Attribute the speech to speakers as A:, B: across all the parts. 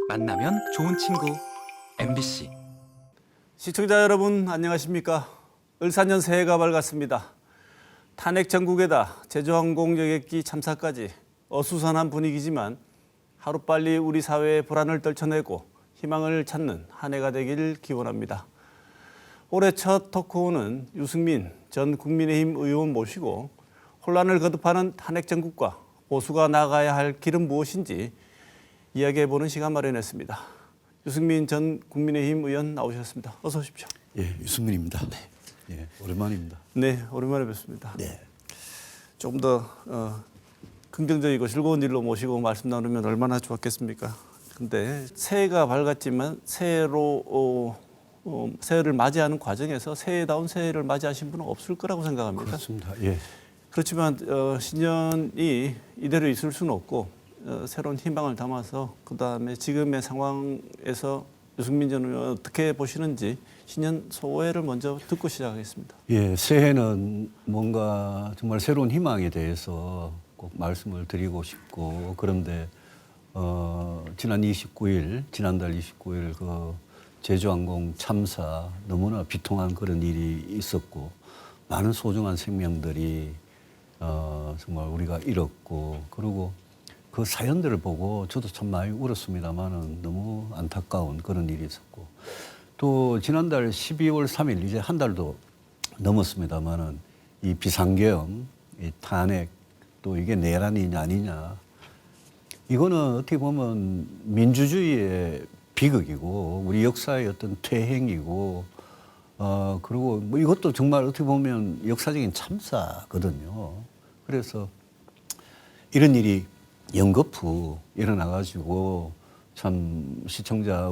A: 만나면 좋은 친구 MBC.
B: 시청자 여러분 안녕하십니까? 을사년 새해가 밝았습니다. 탄핵 전국에다 제주항공 여객기 참사까지 어수선한 분위기지만 하루빨리 우리 사회의 불안을 떨쳐내고 희망을 찾는 한 해가 되길 기원합니다. 올해 첫 토크호는 유승민 전 국민의힘 의원 모시고 혼란을 거듭하는 탄핵 전국과 보수가 나가야 할 길은 무엇인지 이야기해보는 시간 마련했습니다. 유승민 전 국민의힘 의원 나오셨습니다. 어서 오십시오.
C: 예, 유승민입니다. 네. 예, 오랜만입니다.
B: 네, 오랜만에 뵙습니다.
C: 네.
B: 조금 더 긍정적이고 즐거운 일로 모시고 말씀 나누면 얼마나 좋았겠습니까? 근데 새해가 밝았지만 새해로 새해를 맞이하는 과정에서 새해다운 새해를 맞이하신 분은 없을 거라고 생각합니다.
C: 그렇습니다. 예.
B: 그렇지만 신년이 이대로 있을 수는 없고 새로운 희망을 담아서 그다음에 지금의 상황에서 유승민 전 의원 어떻게 보시는지 신년 소회를 먼저 듣고 시작하겠습니다.
C: 예, 새해는 뭔가 정말 새로운 희망에 대해서 꼭 말씀을 드리고 싶고, 그런데 지난달 29일 그 제주항공 참사 너무나 비통한 그런 일이 있었고 많은 소중한 생명들이 정말 우리가 잃었고, 그리고 그 사연들을 보고 저도 참 많이 울었습니다만은 너무 안타까운 그런 일이 있었고, 또 지난달 12월 3일 이제 한 달도 넘었습니다만은 이 비상계엄, 이 탄핵, 또 이게 내란이냐 아니냐, 이거는 어떻게 보면 민주주의의 비극이고 우리 역사의 어떤 퇴행이고, 그리고 뭐 이것도 정말 어떻게 보면 역사적인 참사거든요. 그래서 이런 일이 연거푸 일어나가지고 참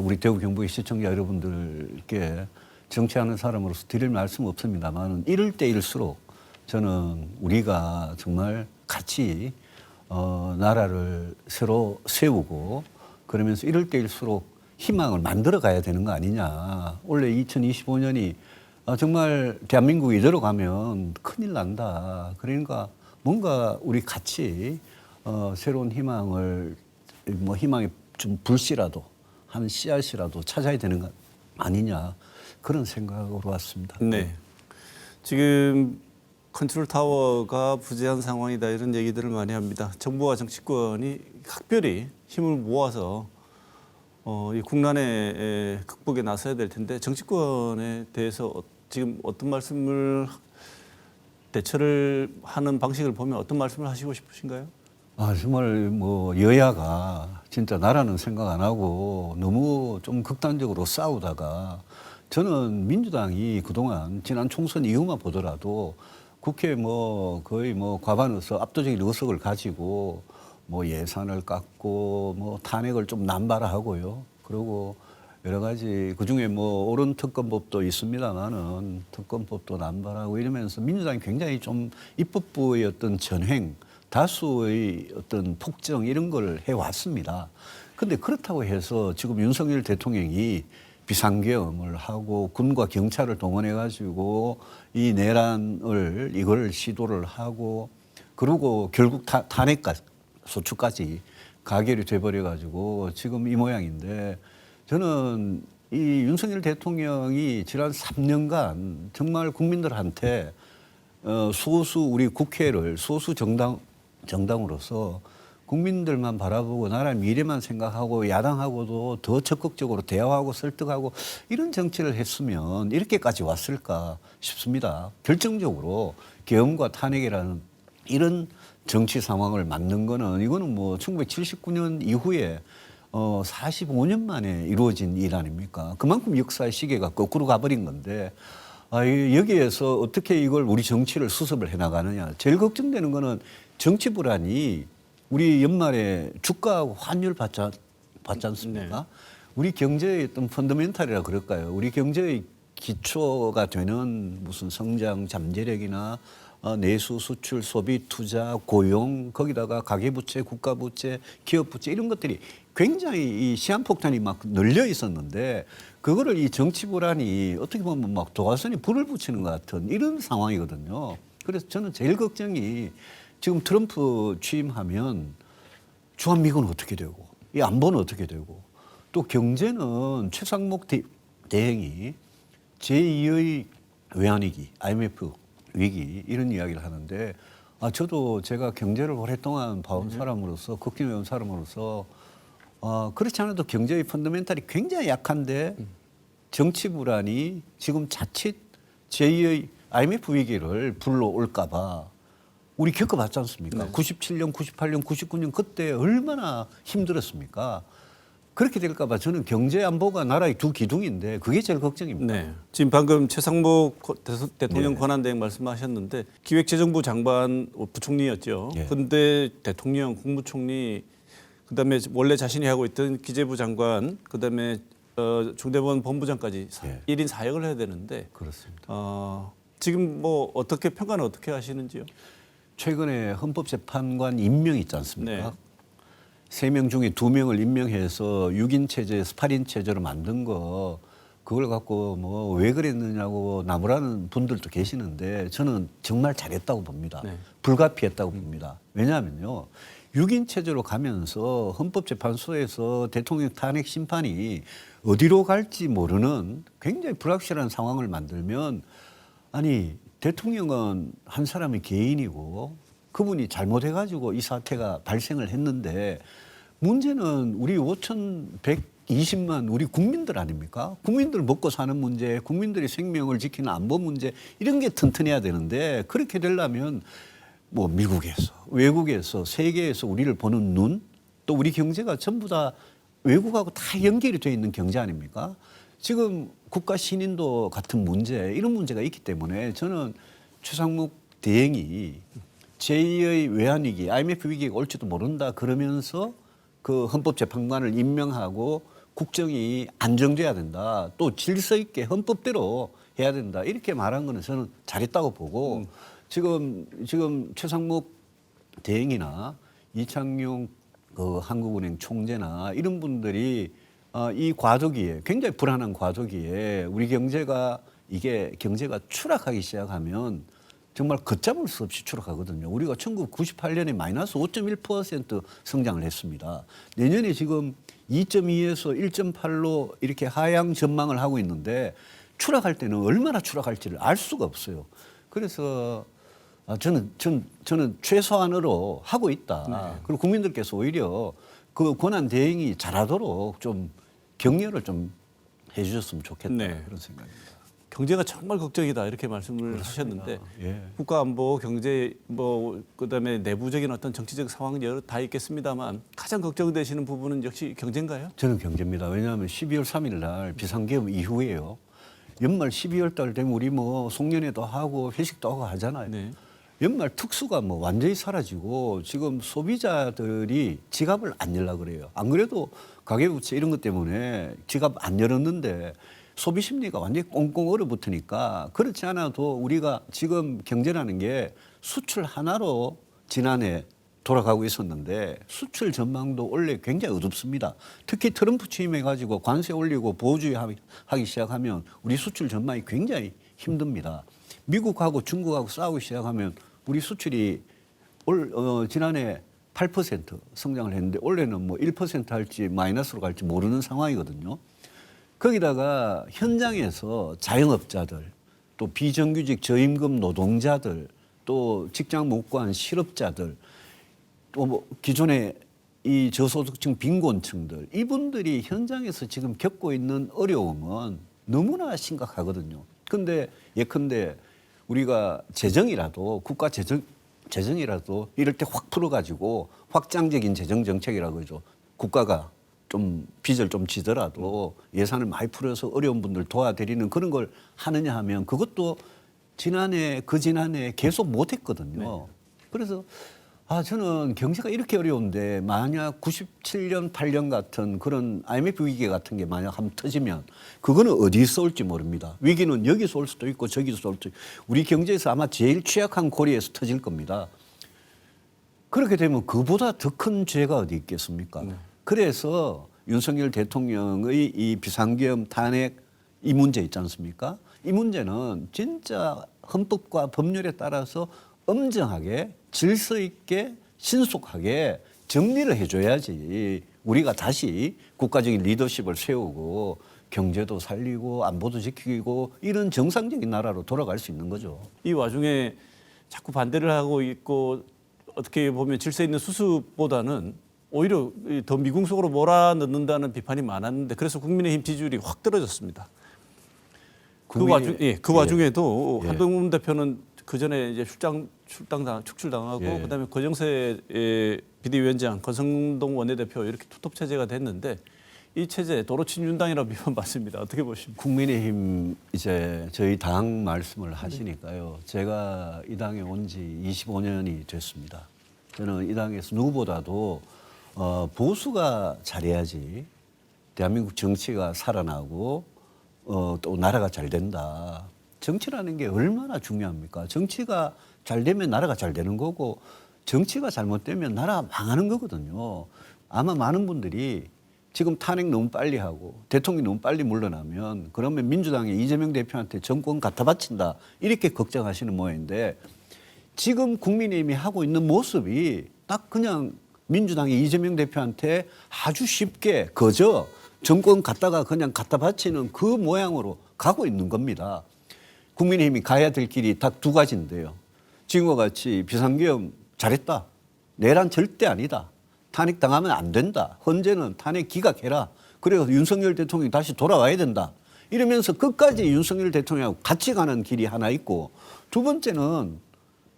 C: 우리 대구 경북의 시청자 여러분들께 정치하는 사람으로서 드릴 말씀 없습니다만, 이럴 때일수록 저는 우리가 정말 같이 나라를 새로 세우고 그러면서 이럴 때일수록 희망을 만들어 가야 되는 거 아니냐. 원래 2025년이 정말 대한민국이 이대로 가면 큰일 난다. 그러니까 뭔가 우리 같이 새로운 희망을, 뭐 희망의 좀 불씨라도, 한 씨앗이라도 찾아야 되는 거 아니냐, 그런 생각으로 왔습니다.
B: 네. 지금 컨트롤 타워가 부재한 상황이다 이런 얘기들을 많이 합니다. 정부와 정치권이 각별히 힘을 모아서 이 국난의 극복에 나서야 될 텐데 정치권에 대해서 지금 어떤 말씀을 대처를 하는 방식을 보면 어떤 말씀을 하시고 싶으신가요?
C: 정말 뭐 여야가 진짜 나라는 생각 안 하고 너무 좀 극단적으로 싸우다가, 저는 민주당이 그동안 지난 총선 이후만 보더라도 국회 뭐 거의 뭐 과반 의석, 압도적인 의석을 가지고 뭐 예산을 깎고 뭐 탄핵을 좀 남발하고요. 그리고 여러 가지 그중에 뭐 옳은 특검법도 있습니다만은 특검법도 남발하고 이러면서 민주당이 굉장히 좀 입법부의 어떤 전횡, 다수의 어떤 폭정 이런 걸 해왔습니다. 그런데 그렇다고 해서 지금 윤석열 대통령이 비상계엄을 하고 군과 경찰을 동원해가지고 이 내란을 이걸 시도를 하고, 그리고 결국 탄핵까지 소추까지 가결이 돼버려가지고 지금 이 모양인데, 저는 이 윤석열 대통령이 지난 3년간 정말 국민들한테 소수 우리 국회를 소수 정당으로서 국민들만 바라보고 나라의 미래만 생각하고 야당하고도 더 적극적으로 대화하고 설득하고 이런 정치를 했으면 이렇게까지 왔을까 싶습니다. 결정적으로 계엄과 탄핵이라는 이런 정치 상황을 만든 거는, 이거는 뭐 1979년 이후에 45년 만에 이루어진 일 아닙니까? 그만큼 역사의 시계가 거꾸로 가버린 건데, 여기에서 어떻게 이걸 우리 정치를 수습을 해나가느냐. 제일 걱정되는 거는 정치 불안이 우리 연말에 주가하고 환율 받지 않습니까? 네. 우리 경제의 어떤 펀더멘탈이라 그럴까요? 우리 경제의 기초가 되는 무슨 성장 잠재력이나 내수, 수출, 소비, 투자, 고용, 거기다가 가계부채, 국가부채, 기업부채 이런 것들이 굉장히 이 시한폭탄이 막 널려 있었는데, 그거를 이 정치 불안이 어떻게 보면 막 도화선이 불을 붙이는 것 같은 이런 상황이거든요. 그래서 저는 제일 걱정이 지금 트럼프 취임하면 주한미군은 어떻게 되고 이 안보는 어떻게 되고 또 경제는 최상목 대행이 제2의 외환위기, IMF 위기 이런 이야기를 하는데 저도 제가 경제를 오랫동안 봐온 사람으로서 걱정해온 사람으로서 그렇지 않아도 경제의 펀더멘탈이 굉장히 약한데 정치 불안이 지금 자칫 제2의 IMF 위기를 불러올까 봐 우리 겪어봤지 않습니까?
B: 네.
C: 97년, 98년, 99년 그때 얼마나 힘들었습니까? 그렇게 될까 봐 저는 경제 안보가 나라의 두 기둥인데 그게 제일 걱정입니다.
B: 네. 지금 방금 최상목 대통령
C: 네.
B: 권한대행 말씀하셨는데 기획재정부 장관 부총리였죠.
C: 예.
B: 근데 대통령, 국무총리, 그다음에 원래 자신이 하고 있던 기재부 장관, 그다음에 중대본 본부장까지
C: 예.
B: 1인 4역을 해야 되는데
C: 그렇습니다.
B: 지금 뭐 어떻게 평가는 어떻게 하시는지요?
C: 최근에 헌법재판관 임명 있지 않습니까?
B: 네.
C: 3명 중에 2명을 임명해서 6인 체제에서 8인 체제로 만든 거 그걸 갖고 뭐 왜 그랬느냐고 나무라는 분들도 계시는데 저는 정말 잘했다고 봅니다.
B: 네.
C: 불가피했다고 봅니다. 왜냐하면요. 6인 체제로 가면서 헌법재판소에서 대통령 탄핵 심판이 어디로 갈지 모르는 굉장히 불확실한 상황을 만들면 아니 대통령은 한 사람의 개인이고 그분이 잘못해가지고 이 사태가 발생을 했는데 문제는 우리 5,120만 우리 국민들 아닙니까? 국민들 먹고 사는 문제, 국민들의 생명을 지키는 안보 문제 이런 게 튼튼해야 되는데 그렇게 되려면 뭐 미국에서, 외국에서, 세계에서 우리를 보는 눈, 또 우리 경제가 전부 다 외국하고 다 연결이 되어 있는 경제 아닙니까? 지금 국가 신인도 같은 문제, 이런 문제가 있기 때문에 저는 최상목 대행이 제2의 외환위기, IMF 위기가 올지도 모른다 그러면서 그 헌법재판관을 임명하고 국정이 안정돼야 된다. 또 질서 있게 헌법대로 해야 된다. 이렇게 말한 거는 저는 잘했다고 보고 지금 최상목 대행이나 이창용 그 한국은행 총재나 이런 분들이 이 과도기에 굉장히 불안한 과도기에 우리 경제가 추락하기 시작하면 정말 걷잡을 수 없이 추락하거든요. 우리가 1998년에 마이너스 5.1% 성장을 했습니다. 내년에 지금 2.2에서 1.8로 이렇게 하향 전망을 하고 있는데 추락할 때는 얼마나 추락할지를 알 수가 없어요. 그래서 저는 최소한으로 하고 있다.
B: 네.
C: 그리고 국민들께서 오히려 그 권한 대행이 잘하도록 좀 격려를 좀 해주셨으면 좋겠다.
B: 네.
C: 그런 생각입니다.
B: 경제가 정말 걱정이다 이렇게 말씀을 하셨는데
C: 예.
B: 국가안보, 경제, 뭐 그다음에 내부적인 어떤 정치적 상황 여러 다 있겠습니다만 가장 걱정되시는 부분은 역시 경제인가요?
C: 저는 경제입니다. 왜냐하면 12월 3일 날 비상계엄 이후에요. 연말 12월 달 되면 우리 뭐 송년회도 하고 회식도 하고 하잖아요.
B: 네.
C: 연말 특수가 뭐 완전히 사라지고 지금 소비자들이 지갑을 안 열라 그래요. 안 그래도 가계부채 이런 것 때문에 지갑 안 열었는데 소비 심리가 완전히 꽁꽁 얼어붙으니까 그렇지 않아도 우리가 지금 경제라는 게 수출 하나로 지난해 돌아가고 있었는데 수출 전망도 원래 굉장히 어둡습니다. 특히 트럼프 취임해가지고 관세 올리고 보호주의하기 시작하면 우리 수출 전망이 굉장히 힘듭니다. 미국하고 중국하고 싸우기 시작하면 우리 수출이 지난해 8% 성장을 했는데 올해는 뭐 1% 할지 마이너스로 갈지 모르는 상황이거든요. 거기다가 현장에서 자영업자들, 또 비정규직 저임금 노동자들, 또 직장 못 구한 실업자들, 또 뭐 기존의 이 저소득층 빈곤층들 이분들이 현장에서 지금 겪고 있는 어려움은 너무나 심각하거든요. 근데 예컨대 우리가 재정이라도 국가 재정이라도 이럴 때 확 풀어가지고 확장적인 재정 정책이라고 그러죠. 국가가 좀 빚을 좀 지더라도 예산을 많이 풀어서 어려운 분들 도와드리는 그런 걸 하느냐 하면 그것도 지난해 계속 못했거든요.
B: 네.
C: 그래서 저는 경제가 이렇게 어려운데 만약 97년, 8년 같은 그런 IMF 위기 같은 게 만약 한번 터지면 그거는 어디서 올지 모릅니다. 위기는 여기서 올 수도 있고 저기서 올 수도 있고 우리 경제에서 아마 제일 취약한 고리에서 터질 겁니다. 그렇게 되면 그보다 더 큰 죄가 어디 있겠습니까? 그래서 윤석열 대통령의 이 비상계엄 탄핵 이 문제 있지 않습니까? 이 문제는 진짜 헌법과 법률에 따라서 엄정하게 질서 있게 신속하게 정리를 해줘야지 우리가 다시 국가적인 리더십을 세우고 경제도 살리고 안보도 지키고 이런 정상적인 나라로 돌아갈 수 있는 거죠.
B: 이 와중에 자꾸 반대를 하고 있고 어떻게 보면 질서 있는 수습보다는 오히려 더 미궁속으로 몰아넣는다는 비판이 많았는데 그래서 국민의힘 지지율이 확 떨어졌습니다. 그 와중에도
C: 예.
B: 한동훈 대표는 그 전에 이제 축출당하고
C: 예.
B: 그다음에 권영세 비대위원장, 권성동 원내대표 이렇게 투톱 체제가 됐는데 이 체제 도로 친윤당이라고 비판받습니다. 어떻게 보십니까?
C: 국민의힘 이제 저희 당 말씀을 하시니까요. 제가 이 당에 온 지 25년이 됐습니다. 저는 이 당에서 누구보다도 보수가 잘해야지 대한민국 정치가 살아나고 또 나라가 잘 된다. 정치라는 게 얼마나 중요합니까? 정치가 잘 되면 나라가 잘 되는 거고 정치가 잘못되면 나라가 망하는 거거든요. 아마 많은 분들이 지금 탄핵 너무 빨리 하고 대통령이 너무 빨리 물러나면 그러면 민주당이 이재명 대표한테 정권 갖다 바친다 이렇게 걱정하시는 모양인데 지금 국민의힘이 하고 있는 모습이 딱 그냥 민주당이 이재명 대표한테 아주 쉽게 거저 정권 갖다가 그냥 갖다 바치는 그 모양으로 가고 있는 겁니다. 국민의힘이 가야 될 길이 딱 두 가지인데요. 지금과 같이 비상계엄 잘했다. 내란 절대 아니다. 탄핵 당하면 안 된다. 헌재는 탄핵 기각해라. 그래서 윤석열 대통령이 다시 돌아와야 된다. 이러면서 끝까지 윤석열 대통령하고 같이 가는 길이 하나 있고 두 번째는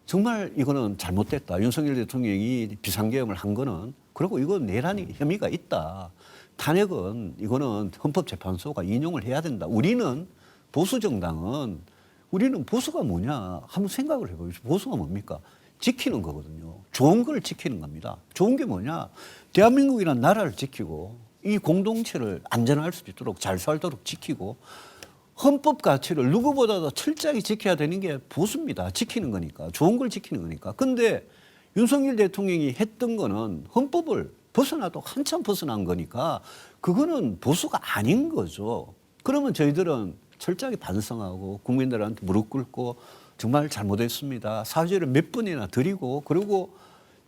C: 정말 이거는 잘못됐다. 윤석열 대통령이 비상계엄을 한 거는 그리고 이건 내란이 혐의가 있다. 탄핵은 이거는 헌법재판소가 인용을 해야 된다. 우리는 보수 정당은 우리는 보수가 뭐냐 한번 생각을 해보십시오. 보수가 뭡니까? 지키는 거거든요. 좋은 걸 지키는 겁니다. 좋은 게 뭐냐? 대한민국이라는 나라를 지키고 이 공동체를 안전할 수 있도록 잘 살도록 지키고 헌법 가치를 누구보다도 철저하게 지켜야 되는 게 보수입니다. 지키는 거니까. 좋은 걸 지키는 거니까. 근데 윤석열 대통령이 했던 거는 헌법을 벗어나도 한참 벗어난 거니까 그거는 보수가 아닌 거죠. 그러면 저희들은 철저하게 반성하고 국민들한테 무릎 꿇고 정말 잘못했습니다. 사죄를 몇 번이나 드리고 그리고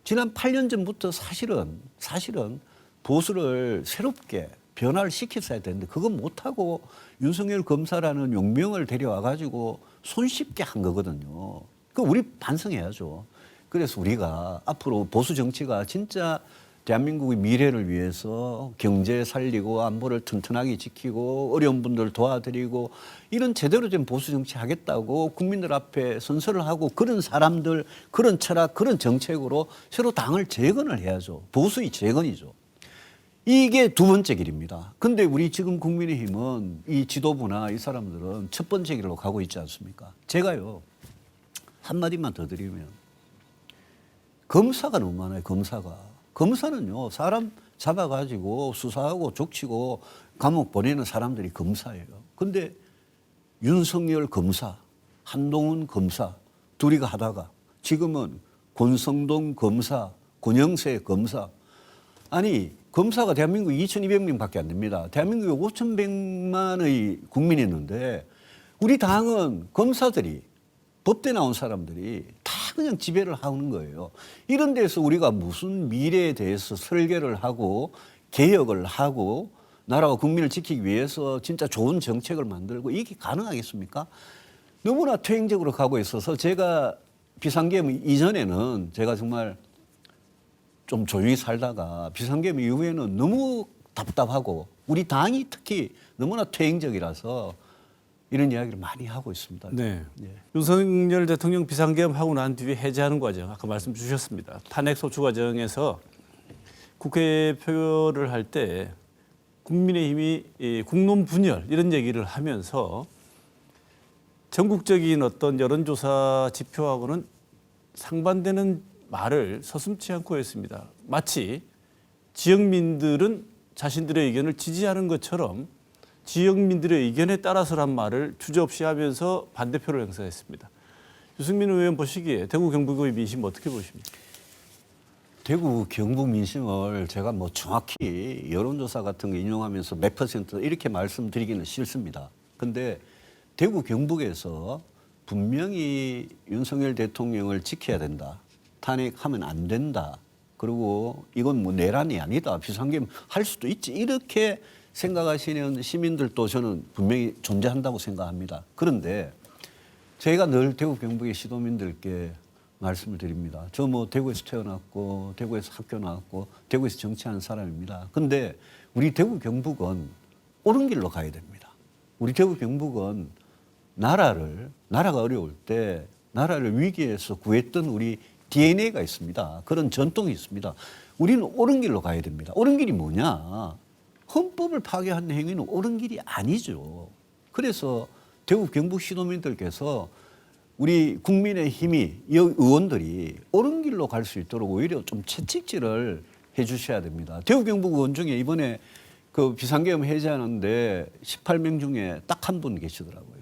C: 지난 8년 전부터 사실은 보수를 새롭게 변화를 시켰어야 되는데 그건 못하고 윤석열 검사라는 용병을 데려와 가지고 손쉽게 한 거거든요. 그 우리 반성해야죠. 그래서 우리가 앞으로 보수 정치가 진짜 대한민국의 미래를 위해서 경제 살리고 안보를 튼튼하게 지키고 어려운 분들 도와드리고 이런 제대로 된 보수 정치 하겠다고 국민들 앞에 선서를 하고 그런 사람들, 그런 철학, 그런 정책으로 새로 당을 재건을 해야죠. 보수의 재건이죠. 이게 두 번째 길입니다. 근데 우리 지금 국민의힘은 이 지도부나 이 사람들은 첫 번째 길로 가고 있지 않습니까? 제가요, 한마디만 더 드리면 검사가 너무 많아요, 검사가. 검사는요, 사람 잡아가지고 수사하고 족치고 감옥 보내는 사람들이 검사예요. 근데 윤석열 검사, 한동훈 검사, 둘이가 하다가 지금은 권성동 검사, 권영세 검사. 아니, 검사가 대한민국 2,200명밖에 안 됩니다. 대한민국에 5,100만의 국민이 있는데 우리 당은 검사들이 법대 나온 사람들이 다 그냥 지배를 하는 거예요. 이런 데서 우리가 무슨 미래에 대해서 설계를 하고 개혁을 하고 나라와 국민을 지키기 위해서 진짜 좋은 정책을 만들고 이게 가능하겠습니까? 너무나 퇴행적으로 가고 있어서 제가 비상계엄 이전에는 제가 정말 좀 조용히 살다가 비상계엄 이후에는 너무 답답하고 우리 당이 특히 너무나 퇴행적이라서 이런 이야기를 많이 하고 있습니다.
B: 네.
C: 예.
B: 윤석열 대통령 비상계엄 하고 난 뒤에 해제하는 과정 아까 말씀 주셨습니다. 탄핵 소추 과정에서 국회 표결을 할 때 국민의힘이 국론 분열 이런 얘기를 하면서 전국적인 어떤 여론조사 지표하고는 상반되는 말을 서슴지 않고 했습니다. 마치 지역민들은 자신들의 의견을 지지하는 것처럼 지역민들의 의견에 따라서란 말을 주저없이 하면서 반대표를 행사했습니다. 유승민 의원 보시기에 대구 경북의 민심 어떻게 보십니까?
C: 대구 경북 민심을 제가 뭐 정확히 여론조사 같은 거 인용하면서 몇 퍼센트 이렇게 말씀드리기는 싫습니다. 근데 대구 경북에서 분명히 윤석열 대통령을 지켜야 된다. 탄핵하면 안 된다. 그리고 이건 뭐 내란이 아니다. 비상계엄 할 수도 있지. 이렇게 생각하시는 시민들도 저는 분명히 존재한다고 생각합니다. 그런데 저희가 늘 대구 경북의 시도민들께 말씀을 드립니다. 저 뭐 대구에서 태어났고 대구에서 학교 나왔고 대구에서 정치하는 사람입니다. 근데 우리 대구 경북은 옳은 길로 가야 됩니다. 우리 대구 경북은 나라가 어려울 때 나라를 위기에서 구했던 우리 DNA가 있습니다. 그런 전통이 있습니다. 우리는 옳은 길로 가야 됩니다. 옳은 길이 뭐냐? 헌법을 파괴하는 행위는 옳은 길이 아니죠. 그래서 대구 경북 시도민들께서 우리 국민의힘이 의원들이 옳은 길로 갈 수 있도록 오히려 좀 채찍질을 해 주셔야 됩니다. 대구 경북 의원 중에 이번에 그 비상계엄 해제하는데 18명 중에 딱 한 분 계시더라고요.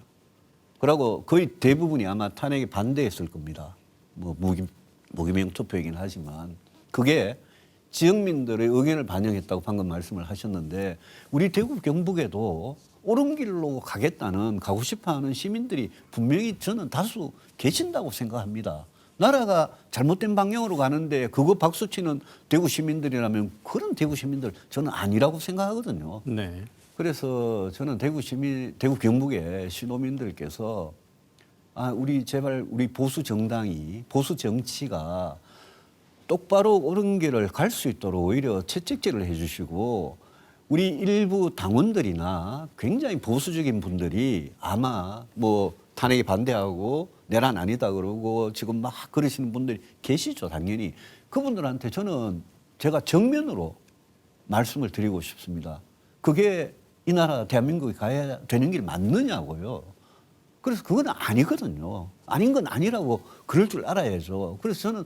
C: 그러고 거의 대부분이 아마 탄핵에 반대했을 겁니다. 뭐 무기명 투표이긴 하지만 그게 지역민들의 의견을 반영했다고 방금 말씀을 하셨는데 우리 대구 경북에도 옳은 길로 가겠다는 가고 싶어하는 시민들이 분명히 저는 다수 계신다고 생각합니다. 나라가 잘못된 방향으로 가는데 그거 박수치는 대구 시민들이라면 그런 대구 시민들 저는 아니라고 생각하거든요.
B: 네.
C: 그래서 저는 대구 경북의 시도민들께서 우리 제발 우리 보수 정당이 보수 정치가 똑바로 옳은 길을 갈 수 있도록 오히려 채찍질을 해주시고 우리 일부 당원들이나 굉장히 보수적인 분들이 아마 뭐 탄핵에 반대하고 내란 아니다 그러고 지금 막 그러시는 분들이 계시죠, 당연히. 그분들한테 제가 정면으로 말씀을 드리고 싶습니다. 그게 이 나라 대한민국이 가야 되는 길 맞느냐고요. 그래서 그건 아니거든요. 아닌 건 아니라고 그럴 줄 알아야죠. 그래서 저는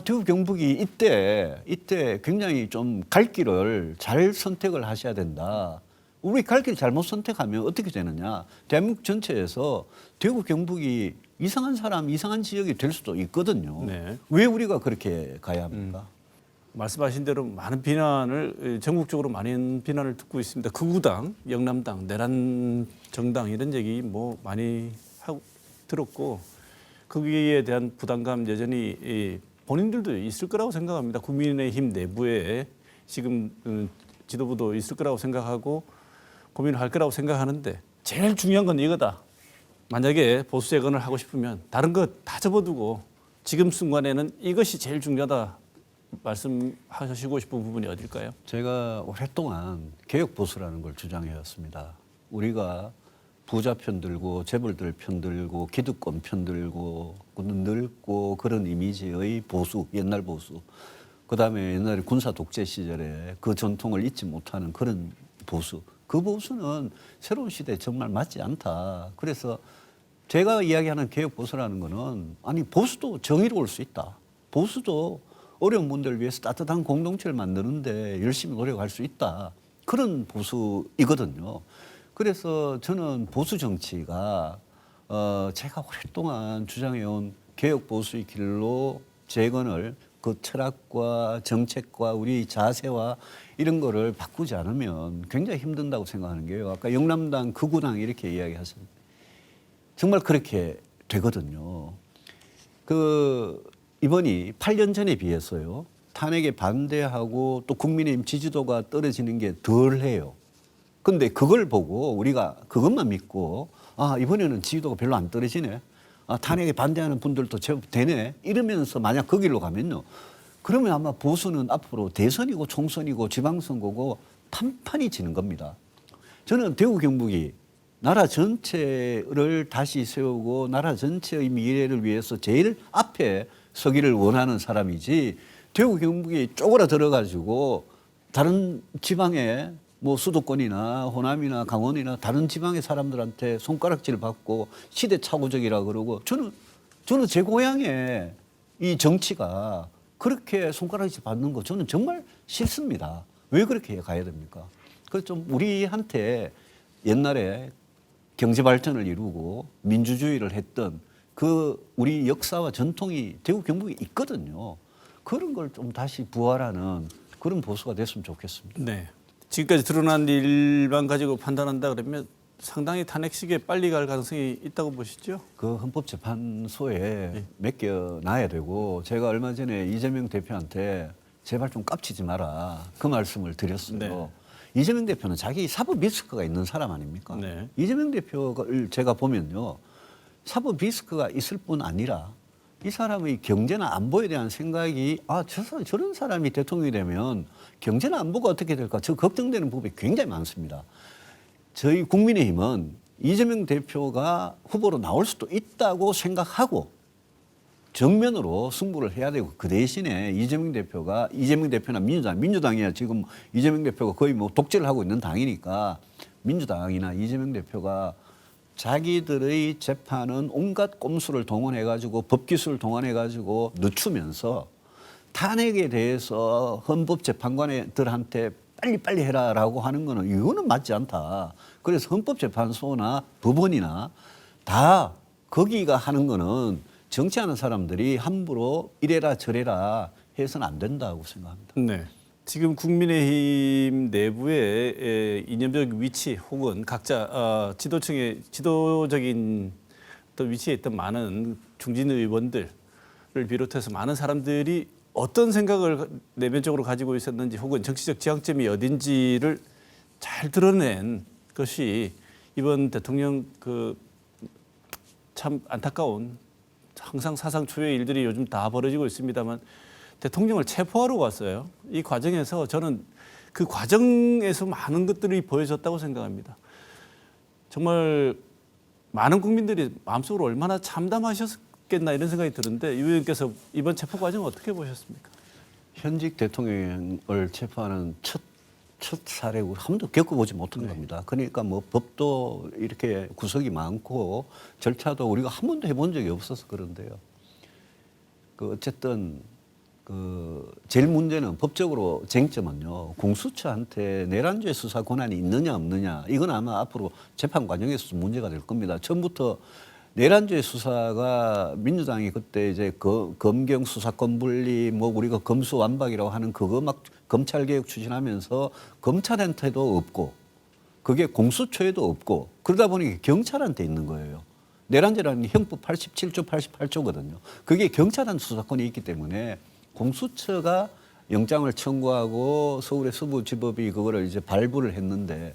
C: 대구 경북이 이때 굉장히 좀 갈 길을 잘 선택을 하셔야 된다. 우리 갈 길 잘못 선택하면 어떻게 되느냐. 대한민국 전체에서 대구 경북이 이상한 사람, 이상한 지역이 될 수도 있거든요.
B: 네.
C: 왜 우리가 그렇게 가야 합니까?
B: 말씀하신 대로 많은 비난을 전국적으로 많은 비난을 듣고 있습니다. 극우당, 영남당, 내란 정당 이런 얘기 뭐 많이 들었고 거기에 대한 부담감 여전히 본인들도 있을 거라고 생각합니다. 국민의힘 내부에 지금 지도부도 있을 거라고 생각하고 고민을 할 거라고 생각하는데 제일 중요한 건 이거다. 만약에 보수 재건을 하고 싶으면 다른 거 다 접어두고 지금 순간에는 이것이 제일 중요하다. 말씀하시고 싶은 부분이 어딜까요?
C: 제가 오랫동안 개혁 보수라는 걸 주장해왔습니다. 우리가 부자 편들고 재벌들 편들고 기득권 편들고 늙고 그런 이미지의 보수, 옛날 보수. 그다음에 옛날에 군사 독재 시절에 그 전통을 잊지 못하는 그런 보수. 그 보수는 새로운 시대에 정말 맞지 않다. 그래서 제가 이야기하는 개혁 보수라는 거는 보수도 정의로울 수 있다. 보수도 어려운 분들을 위해서 따뜻한 공동체를 만드는데 열심히 노력할 수 있다. 그런 보수이거든요. 그래서 저는 보수 정치가 제가 오랫동안 주장해온 개혁 보수의 길로 재건을 그 철학과 정책과 우리 자세와 이런 거를 바꾸지 않으면 굉장히 힘든다고 생각하는 게요. 아까 영남당, 극우당 이렇게 이야기하셨는데 정말 그렇게 되거든요. 이번이 8년 전에 비해서요. 탄핵에 반대하고 또 국민의힘 지지도가 떨어지는 게 덜해요. 근데 그걸 보고 우리가 그것만 믿고 이번에는 지지도가 별로 안 떨어지네. 탄핵에 반대하는 분들도 제법 되네. 이러면서 만약 그 길로 가면요. 그러면 아마 보수는 앞으로 대선이고 총선이고 지방선거고 판판이 지는 겁니다. 저는 대구 경북이 나라 전체를 다시 세우고 나라 전체의 미래를 위해서 제일 앞에 서기를 원하는 사람이지 대구 경북이 쪼그라들어 가지고 다른 지방에 뭐 수도권이나 호남이나 강원이나 다른 지방의 사람들한테 손가락질 받고 시대착오적이라 그러고 저는 제 고향에 이 정치가 그렇게 손가락질 받는 거 저는 정말 싫습니다. 왜 그렇게 가야 됩니까? 그래서 좀 우리한테 옛날에 경제 발전을 이루고 민주주의를 했던 그 우리 역사와 전통이 대구 경북에 있거든요. 그런 걸 좀 다시 부활하는 그런 보수가 됐으면 좋겠습니다.
B: 네. 지금까지 드러난 일만 가지고 판단한다 그러면 상당히 탄핵 시기에 빨리 갈 가능성이 있다고 보시죠?
C: 그 헌법재판소에 맡겨놔야 되고 제가 얼마 전에 이재명 대표한테 제발 좀 깝치지 마라. 그 말씀을 드렸어요.
B: 네.
C: 이재명 대표는 자기 사법 리스크가 있는 사람 아닙니까?
B: 네.
C: 이재명 대표를 제가 보면요. 사법 리스크가 있을 뿐 아니라 이 사람의 경제나 안보에 대한 생각이 저런 사람이 대통령이 되면 경제나 안보가 어떻게 될까 저 걱정되는 부분이 굉장히 많습니다. 저희 국민의힘은 이재명 대표가 후보로 나올 수도 있다고 생각하고 정면으로 승부를 해야 되고 그 대신에 이재명 대표나 민주당이야 지금 이재명 대표가 거의 뭐 독재를 하고 있는 당이니까 민주당이나 이재명 대표가 자기들의 재판은 온갖 꼼수를 동원해가지고 법기술을 동원해가지고 늦추면서 탄핵에 대해서 헌법재판관들한테 빨리빨리 해라라고 하는 거는 이거는 맞지 않다. 그래서 헌법재판소나 법원이나 다 거기가 하는 거는 정치하는 사람들이 함부로 이래라 저래라 해서는 안 된다고 생각합니다.
B: 네. 지금 국민의힘 내부의 이념적 위치 혹은 각자 지도층의 지도적인 어떤 위치에 있던 많은 중진 의원들을 비롯해서 많은 사람들이 어떤 생각을 내면적으로 가지고 있었는지 혹은 정치적 지향점이 어딘지를 잘 드러낸 것이 이번 대통령 참 안타까운 항상 사상 초유의 일들이 요즘 다 벌어지고 있습니다만 대통령을 체포하러 왔어요. 이 과정에서 저는 그 과정에서 많은 것들이 보여졌다고 생각합니다. 정말 많은 국민들이 마음속으로 얼마나 참담하셨겠나 이런 생각이 드는데 유 의원께서 이번 체포 과정 어떻게 보셨습니까?
C: 현직 대통령을 체포하는 첫 사례고 한 번도 겪어보지 못한 겁니다. 그러니까 뭐 법도 이렇게 구석이 많고 절차도 우리가 한 번도 해본 적이 없어서 그런데요. 어쨌든 제일 문제는 법적으로 쟁점은요. 공수처한테 내란죄 수사 권한이 있느냐 없느냐 이건 아마 앞으로 재판 과정에서도 문제가 될 겁니다. 처음부터 내란죄 수사가 민주당이 그때 이제 검경 수사권 분리 뭐 우리가 검수완박이라고 하는 그거 막 검찰 개혁 추진하면서 검찰한테도 없고 그게 공수처에도 없고 그러다 보니 경찰한테 있는 거예요. 내란죄라는 게 형법 87조 88조거든요. 그게 경찰한테 수사권이 있기 때문에 공수처가 영장을 청구하고 서울의 서부지법이 그거를 이제 발부를 했는데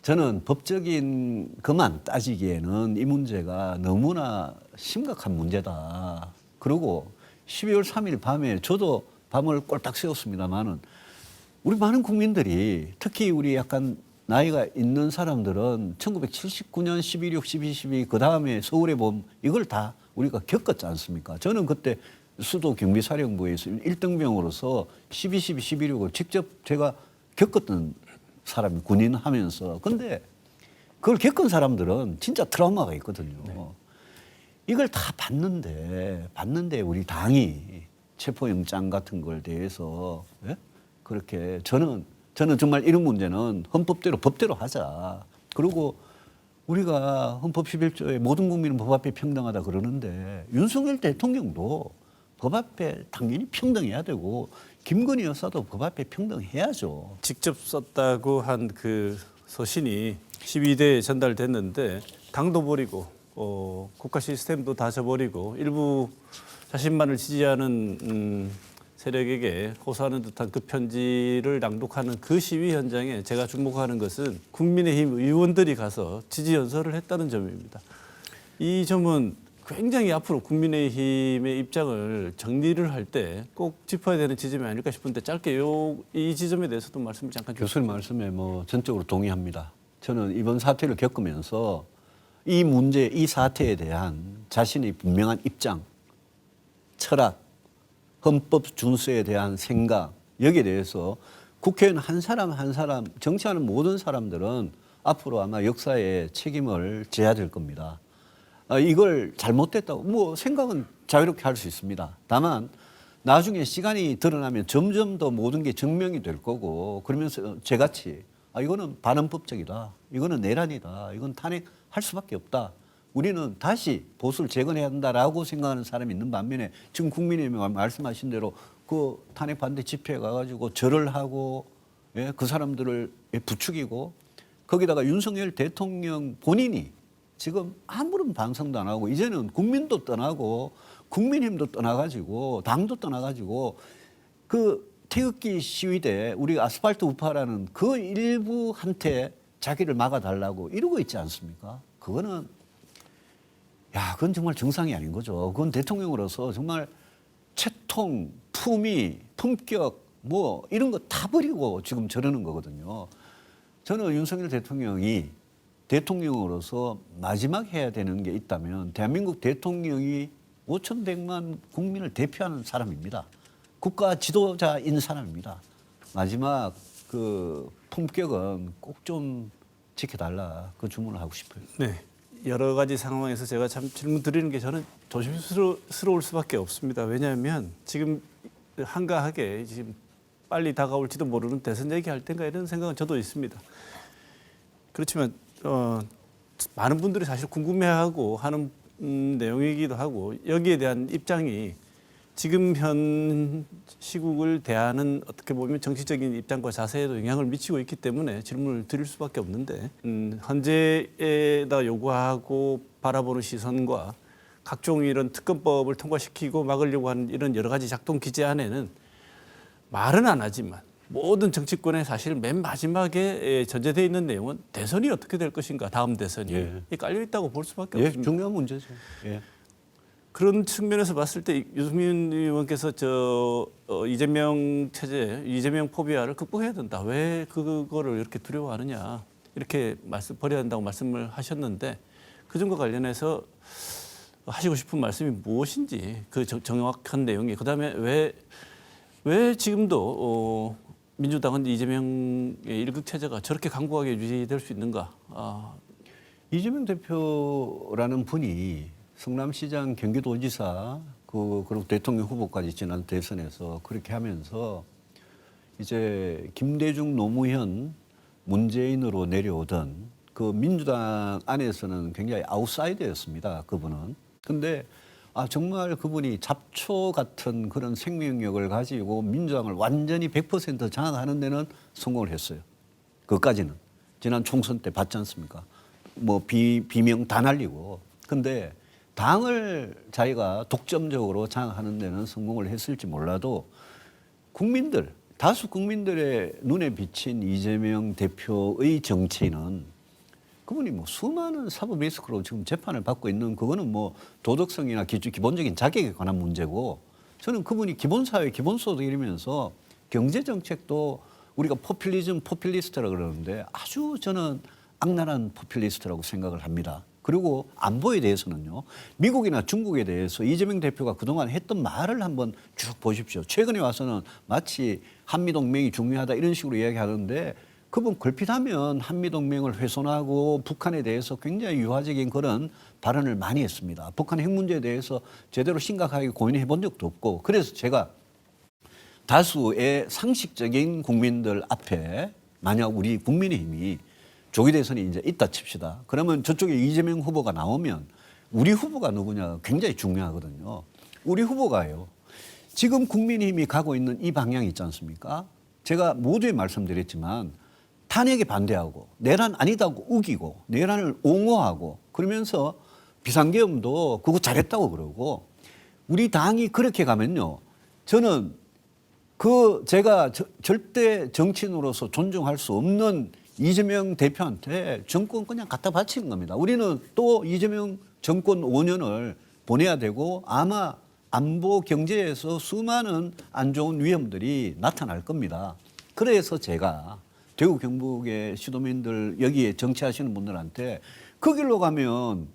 C: 저는 법적인 것만 따지기에는 이 문제가 너무나 심각한 문제다. 그리고 12월 3일 밤에 저도 밤을 꼴딱 새웠습니다만은 우리 많은 국민들이 특히 우리 약간 나이가 있는 사람들은 1979년 11.6, 12.12 그 다음에 서울의 봄 이걸 다 우리가 겪었지 않습니까? 저는 그때 수도 경비사령부에서 1등병으로서 12.12, 11.6을 직접 제가 겪었던 사람이 군인 하면서 근데 그걸 겪은 사람들은 진짜 트라우마가 있거든요. 네. 이걸 다 봤는데 우리 당이 체포영장 같은 걸 대해서 예? 그렇게 저는 정말 이런 문제는 헌법대로 법대로 하자. 그리고 우리가 헌법 11조에 모든 국민은 법 앞에 평등하다 그러는데 윤석열 대통령도 법 앞에 당연히 평등해야 되고 김건희 여사도 법 앞에 평등해야죠.
B: 직접 썼다고 한 그 서신이 12대에 전달됐는데 당도 버리고 국가 시스템도 다 져버리고 일부 자신만을 지지하는 세력에게 호소하는 듯한 그 편지를 낭독하는 그 시위 현장에 제가 주목하는 것은 국민의힘 의원들이 가서 지지 연설을 했다는 점입니다. 이 점은 굉장히 앞으로 국민의힘의 입장을 정리를 할 때 꼭 짚어야 되는 지점이 아닐까 싶은데 짧게 이 지점에 대해서도 말씀 잠깐 주세요.
C: 교수님 말씀에 뭐 전적으로 동의합니다. 저는 이번 사태를 겪으면서 이 문제, 이 사태에 대한 자신의 분명한 입장, 철학, 헌법 준수에 대한 생각 여기에 대해서 국회의원 한 사람 한 사람 정치하는 모든 사람들은 앞으로 아마 역사에 책임을 져야 될 겁니다. 이걸 잘못됐다고 뭐 생각은 자유롭게 할 수 있습니다. 다만 나중에 시간이 드러나면 점점 더 모든 게 증명이 될 거고 그러면서 저같이 이거는 반헌법적이다. 이거는 내란이다. 이건 탄핵할 수밖에 없다. 우리는 다시 보수를 재건해야 한다라고 생각하는 사람이 있는 반면에 지금 국민의힘이 말씀하신 대로 그 탄핵 반대 집회에 가가지고 절을 하고 예, 그 사람들을 부추기고 거기다가 윤석열 대통령 본인이 지금 아무런 반성도 안 하고 이제는 국민도 떠나고 국민힘도 떠나가지고 당도 떠나가지고 그 태극기 시위대 우리 아스팔트 우파라는 그 일부한테 자기를 막아달라고 이러고 있지 않습니까? 그거는 그건 정말 정상이 아닌 거죠. 그건 대통령으로서 정말 채통, 품위, 품격 뭐 이런 거 다 버리고 지금 저러는 거거든요. 저는 윤석열 대통령이 대통령으로서 마지막 해야 되는 게 있다면 대한민국 대통령이 5,100만 국민을 대표하는 사람입니다. 국가 지도자인 사람입니다. 마지막 그 품격은 꼭 좀 지켜달라 그 주문을 하고 싶어요.
B: 네. 여러 가지 상황에서 제가 참 질문 드리는 게 저는 조심스러울 수밖에 없습니다. 왜냐하면 지금 한가하게 지금 빨리 다가올지도 모르는 대선 얘기할 텐가 이런 생각은 저도 있습니다. 그렇지만 많은 분들이 사실 궁금해하고 하는 내용이기도 하고 여기에 대한 입장이 지금 현 시국을 대하는 어떻게 보면 정치적인 입장과 자세에도 영향을 미치고 있기 때문에 질문을 드릴 수밖에 없는데 헌재에다 요구하고 바라보는 시선과 각종 이런 특검법을 통과시키고 막으려고 하는 이런 여러 가지 작동 기제안에는 말은 안 하지만 모든 정치권의 사실 맨 마지막에 전제되어 있는 내용은 대선이 어떻게 될 것인가, 다음 대선이 깔려 있다고 볼 수밖에 없습니다.
C: 중요한 문제죠.
B: 그런 측면에서 봤을 때 유승민 의원께서 이재명 체제, 이재명 포비아를 극복해야 된다. 왜 그거를 이렇게 두려워하느냐 이렇게 버려야 한다고 말씀을 하셨는데 그 점과 관련해서 하시고 싶은 말씀이 무엇인지 그 정확한 내용이 그다음에 왜 지금도 민주당은 이재명의 일극 체제가 저렇게 강고하게 유지될 수 있는가?
C: 이재명 대표라는 분이 성남시장, 경기도지사, 그리고 대통령 후보까지 지난 대선에서 그렇게 하면서 이제 김대중, 노무현, 문재인으로 내려오던 그 민주당 안에서는 굉장히 아웃사이더였습니다. 그분은. 근데 정말 그분이 잡초 같은 그런 생명력을 가지고 민주당을 완전히 100% 장악하는 데는 성공을 했어요. 그것까지는. 지난 총선 때 봤지 않습니까? 뭐 비명 다 날리고. 근데 당을 자기가 독점적으로 장악하는 데는 성공을 했을지 몰라도 국민들, 다수 국민들의 눈에 비친 이재명 대표의 정치는 그분이 뭐 수많은 사법 리스크로 지금 재판을 받고 있는 그거는 뭐 도덕성이나 기본적인 자격에 관한 문제고 저는 그분이 기본사회, 기본소득 이러면서 경제정책도 우리가 포퓰리스트라고 그러는데 아주 저는 악랄한 포퓰리스트라고 생각을 합니다. 그리고 안보에 대해서는요. 미국이나 중국에 대해서 이재명 대표가 그동안 했던 말을 한번 쭉 보십시오. 최근에 와서는 마치 한미동맹이 중요하다 이런 식으로 이야기하는데 그분 걸핏하면 한미동맹을 훼손하고 북한에 대해서 굉장히 유화적인 그런 발언을 많이 했습니다. 북한 핵 문제에 대해서 제대로 심각하게 고민해 본 적도 없고 그래서 제가 다수의 상식적인 국민들 앞에 만약 우리 국민의힘이 조기 대선이 이제 있다 칩시다. 그러면 저쪽에 이재명 후보가 나오면 우리 후보가 누구냐 굉장히 중요하거든요. 우리 후보가요. 지금 국민의힘이 가고 있는 이 방향 있지 않습니까? 제가 모두에 말씀드렸지만 탄핵에 반대하고 내란 아니다고 우기고 내란을 옹호하고 그러면서 비상계엄도 그거 잘했다고 그러고 우리 당이 그렇게 가면요. 저는 제가 절대 정치인으로서 존중할 수 없는 이재명 대표한테 정권 그냥 갖다 바치는 겁니다. 우리는 또 이재명 정권 5년을 보내야 되고 아마 안보 경제에서 수많은 안 좋은 위험들이 나타날 겁니다. 그래서 제가 대구 경북의 시도민들 여기에 정치하시는 분들한테 그 길로 가면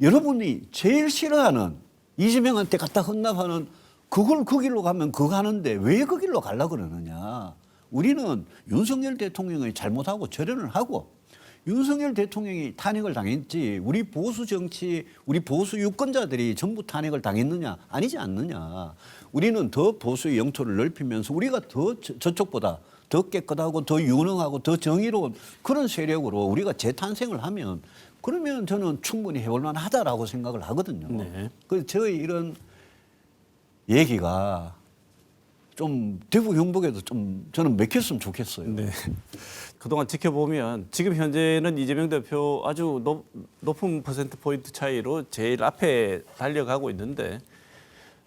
C: 여러분이 제일 싫어하는 이재명한테 갖다 헌납하는 그걸 그 길로 가면 그거 하는데 왜 그 길로 가려고 그러느냐. 우리는 윤석열 대통령이 잘못하고 절연을 하고 윤석열 대통령이 탄핵을 당했지 우리 보수 정치, 우리 보수 유권자들이 전부 탄핵을 당했느냐? 아니지 않느냐. 우리는 더 보수의 영토를 넓히면서 우리가 더 저쪽보다 더 깨끗하고 더 유능하고 더 정의로운 그런 세력으로 우리가 재탄생을 하면 그러면 저는 충분히 해볼 만하다라고 생각을 하거든요.
B: 네.
C: 그래서 저희 이런 얘기가 좀 대구 경북에도 좀 저는 맥혔으면 좋겠어요.
B: 네. 그동안 지켜보면 지금 현재는 이재명 대표 아주 높은 퍼센트 포인트 차이로 제일 앞에 달려가고 있는데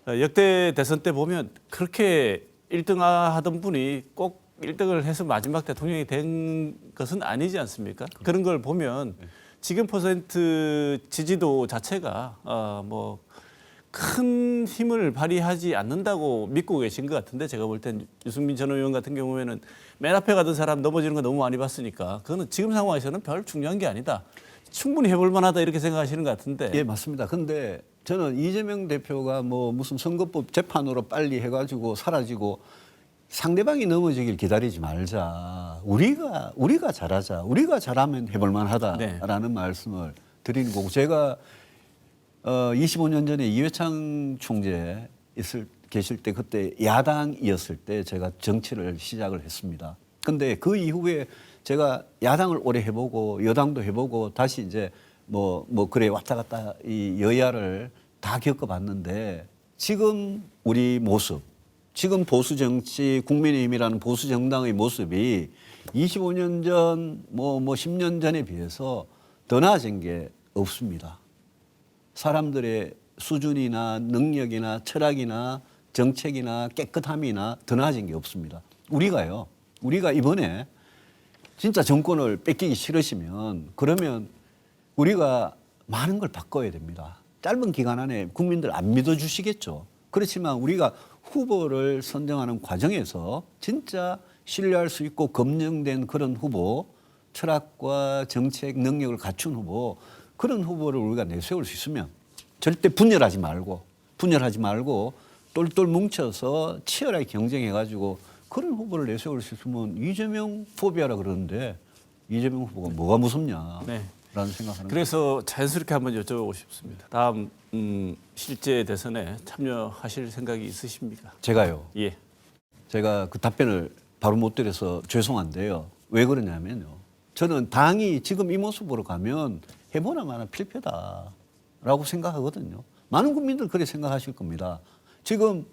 B: 역대 대선 때 보면 그렇게 1등 하던 분이 꼭 1등을 해서 마지막 대통령이 된 것은 아니지 않습니까? 그런 걸 보면 지금 퍼센트 지지도 자체가 뭐 큰 힘을 발휘하지 않는다고 믿고 계신 것 같은데, 제가 볼 땐 유승민 전 의원 같은 경우에는 맨 앞에 가던 사람 넘어지는 거 너무 많이 봤으니까 그거는 지금 상황에서는 별 중요한 게 아니다. 충분히 해볼 만하다 이렇게 생각하시는 것 같은데.
C: 예, 맞습니다. 근데 저는 이재명 대표가 뭐 무슨 선거법 재판으로 빨리 해가지고 사라지고 상대방이 넘어지길 기다리지 말자. 우리가 잘하자. 우리가 잘하면 해볼 만하다라는 말씀을 드리는 거고, 제가 25년 전에 이회창 총재 계실 때, 그때 야당이었을 때 제가 정치를 시작을 했습니다. 근데 그 이후에 제가 야당을 오래 해보고 여당도 해보고 다시 이제 뭐 그래 왔다 갔다 이 여야를 다 겪어봤는데, 지금 우리 모습, 지금 보수 정치, 국민의힘이라는 보수 정당의 모습이 25년 전, 뭐 10년 전에 비해서 더 나아진 게 없습니다. 사람들의 수준이나 능력이나 철학이나 정책이나 깨끗함이나 더 나아진 게 없습니다. 우리가 이번에 진짜 정권을 뺏기기 싫으시면, 그러면 우리가 많은 걸 바꿔야 됩니다. 짧은 기간 안에 국민들 안 믿어주시겠죠. 그렇지만 우리가 후보를 선정하는 과정에서 진짜 신뢰할 수 있고 검증된 그런 후보, 철학과 정책 능력을 갖춘 후보, 그런 후보를 우리가 내세울 수 있으면 절대 분열하지 말고 똘똘 뭉쳐서 치열하게 경쟁해가지고 그런 후보를 내세울 수 있으면, 이재명 포비아라 그러는데 이재명 후보가 뭐가 무섭냐 라는 생각하는.
B: 그래서 자연스럽게 한번 여쭤보고 싶습니다. 다음 실제 대선에 참여하실 생각이 있으십니까?
C: 제가요.
B: 예.
C: 제가 그 답변을 바로 못 드려서 죄송한데요. 왜 그러냐면요, 저는 당이 지금 이 모습으로 가면 해보나 마나 필패다라고 생각하거든요. 많은 국민들 그렇게 생각하실 겁니다. 지금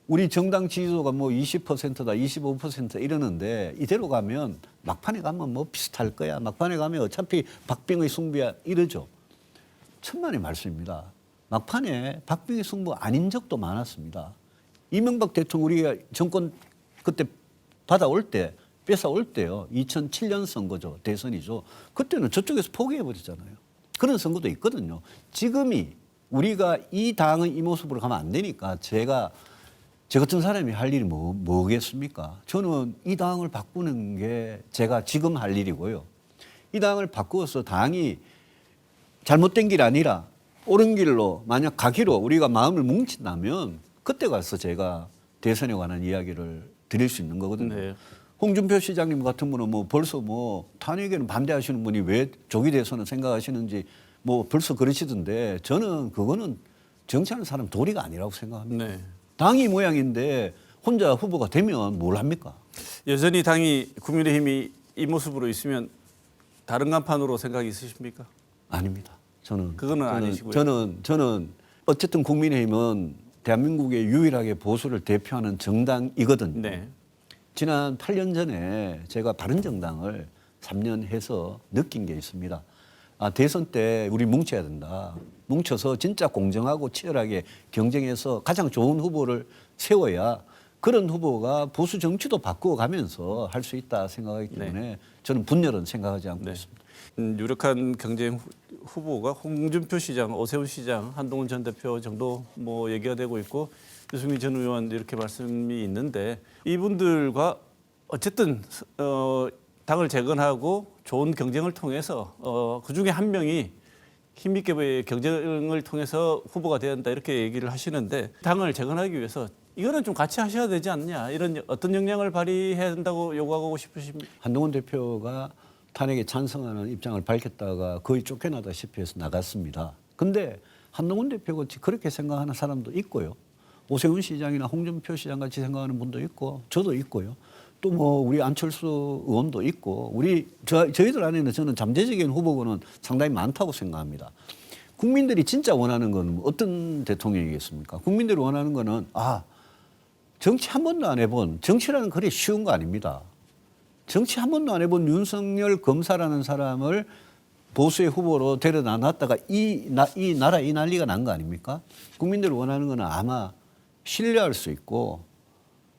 C: 우리 정당 지지도가 뭐 20%다, 25% 이러는데 이대로 가면 막판에 가면 뭐 비슷할 거야. 막판에 가면 어차피 박빙의 승부야 이러죠. 천만의 말씀입니다. 막판에 박빙의 승부 아닌 적도 많았습니다. 이명박 대통령 우리가 정권 그때 받아올 때, 뺏어올 때요. 2007년 선거죠. 대선이죠. 그때는 저쪽에서 포기해버렸잖아요. 그런 선거도 있거든요. 지금이 우리가 이 당의 이 모습으로 가면 안 되니까 저 같은 사람이 할 일이 뭐겠습니까? 저는 이 당을 바꾸는 게 제가 지금 할 일이고요. 이 당을 바꾸어서 당이 잘못된 길 아니라 옳은 길로 만약 가기로 우리가 마음을 뭉친다면 그때 가서 제가 대선에 관한 이야기를 드릴 수 있는 거거든요.
B: 네.
C: 홍준표 시장님 같은 분은 뭐 벌써 뭐 탄핵에는 반대하시는 분이 왜 조기 대선을 생각하시는지 뭐 벌써 그러시던데, 저는 그거는 정치하는 사람 도리가 아니라고 생각합니다.
B: 네.
C: 당이 모양인데 혼자 후보가 되면 뭘 합니까?
B: 여전히 당이 국민의힘이 이 모습으로 있으면 다른 간판으로 생각이 있으십니까?
C: 아닙니다.
B: 그거는 아니시고요.
C: 저는 어쨌든 국민의힘은 대한민국의 유일하게 보수를 대표하는 정당이거든요.
B: 네.
C: 지난 8년 전에 제가 바른정당을 3년 해서 느낀 게 있습니다. 대선 때 우리 뭉쳐야 된다. 뭉쳐서 진짜 공정하고 치열하게 경쟁해서 가장 좋은 후보를 세워야 그런 후보가 보수 정치도 바꾸어가면서 할 수 있다 생각하기 때문에 저는 분열은 생각하지 않고 있습니다.
B: 유력한 경쟁 후보가 홍준표 시장, 오세훈 시장, 한동훈 전 대표 정도 뭐 얘기가 되고 있고, 유승민 전 의원 이렇게 말씀이 있는데, 이분들과 어쨌든 당을 재건하고 좋은 경쟁을 통해서 그 중에 한 명이 힘있게 경쟁을 통해서 후보가 돼야 한다 이렇게 얘기를 하시는데, 당을 재건하기 위해서 이거는 좀 같이 하셔야 되지 않냐, 이런 어떤 역량을 발휘해야 된다고 요구하고 싶으십니까?
C: 한동훈 대표가 탄핵에 찬성하는 입장을 밝혔다가 거의 쫓겨나다시피 해서 나갔습니다. 근데 한동훈 대표가 그렇게 생각하는 사람도 있고요. 오세훈 시장이나 홍준표 시장 같이 생각하는 분도 있고 저도 있고요. 또 뭐 우리 안철수 의원도 있고 저희들 안에는 저는 잠재적인 후보군은 상당히 많다고 생각합니다. 국민들이 진짜 원하는 건 어떤 대통령이겠습니까? 국민들이 원하는 거는 정치 한 번도 안 해본, 정치라는 그리 쉬운 거 아닙니다. 정치 한 번도 안 해본 윤석열 검사라는 사람을 보수의 후보로 데려다 놨다가 이 나라 이 난리가 난 거 아닙니까? 국민들이 원하는 거는 아마 신뢰할 수 있고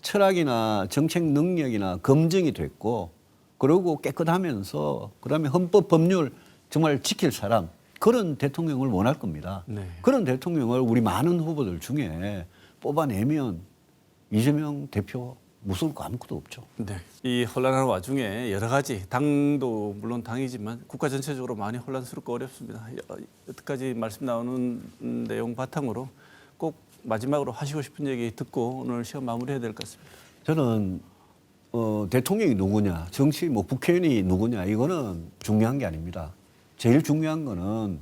C: 철학이나 정책 능력이나 검증이 됐고 그리고 깨끗하면서 그다음에 헌법 법률 정말 지킬 사람 그런 대통령을 원할 겁니다.
B: 네.
C: 그런 대통령을 우리 많은 후보들 중에 뽑아내면 이재명 대표 무서울 거 아무것도 없죠.
B: 네. 이 혼란한 와중에 여러 가지 당도 물론 당이지만 국가 전체적으로 많이 혼란스럽고 어렵습니다. 여태까지 말씀 나오는 내용 바탕으로 꼭 마지막으로 하시고 싶은 얘기 듣고 오늘 시험 마무리해야 될 것 같습니다.
C: 저는 대통령이 누구냐, 정치 뭐 국회의원이 누구냐 이거는 중요한 게 아닙니다. 제일 중요한 거는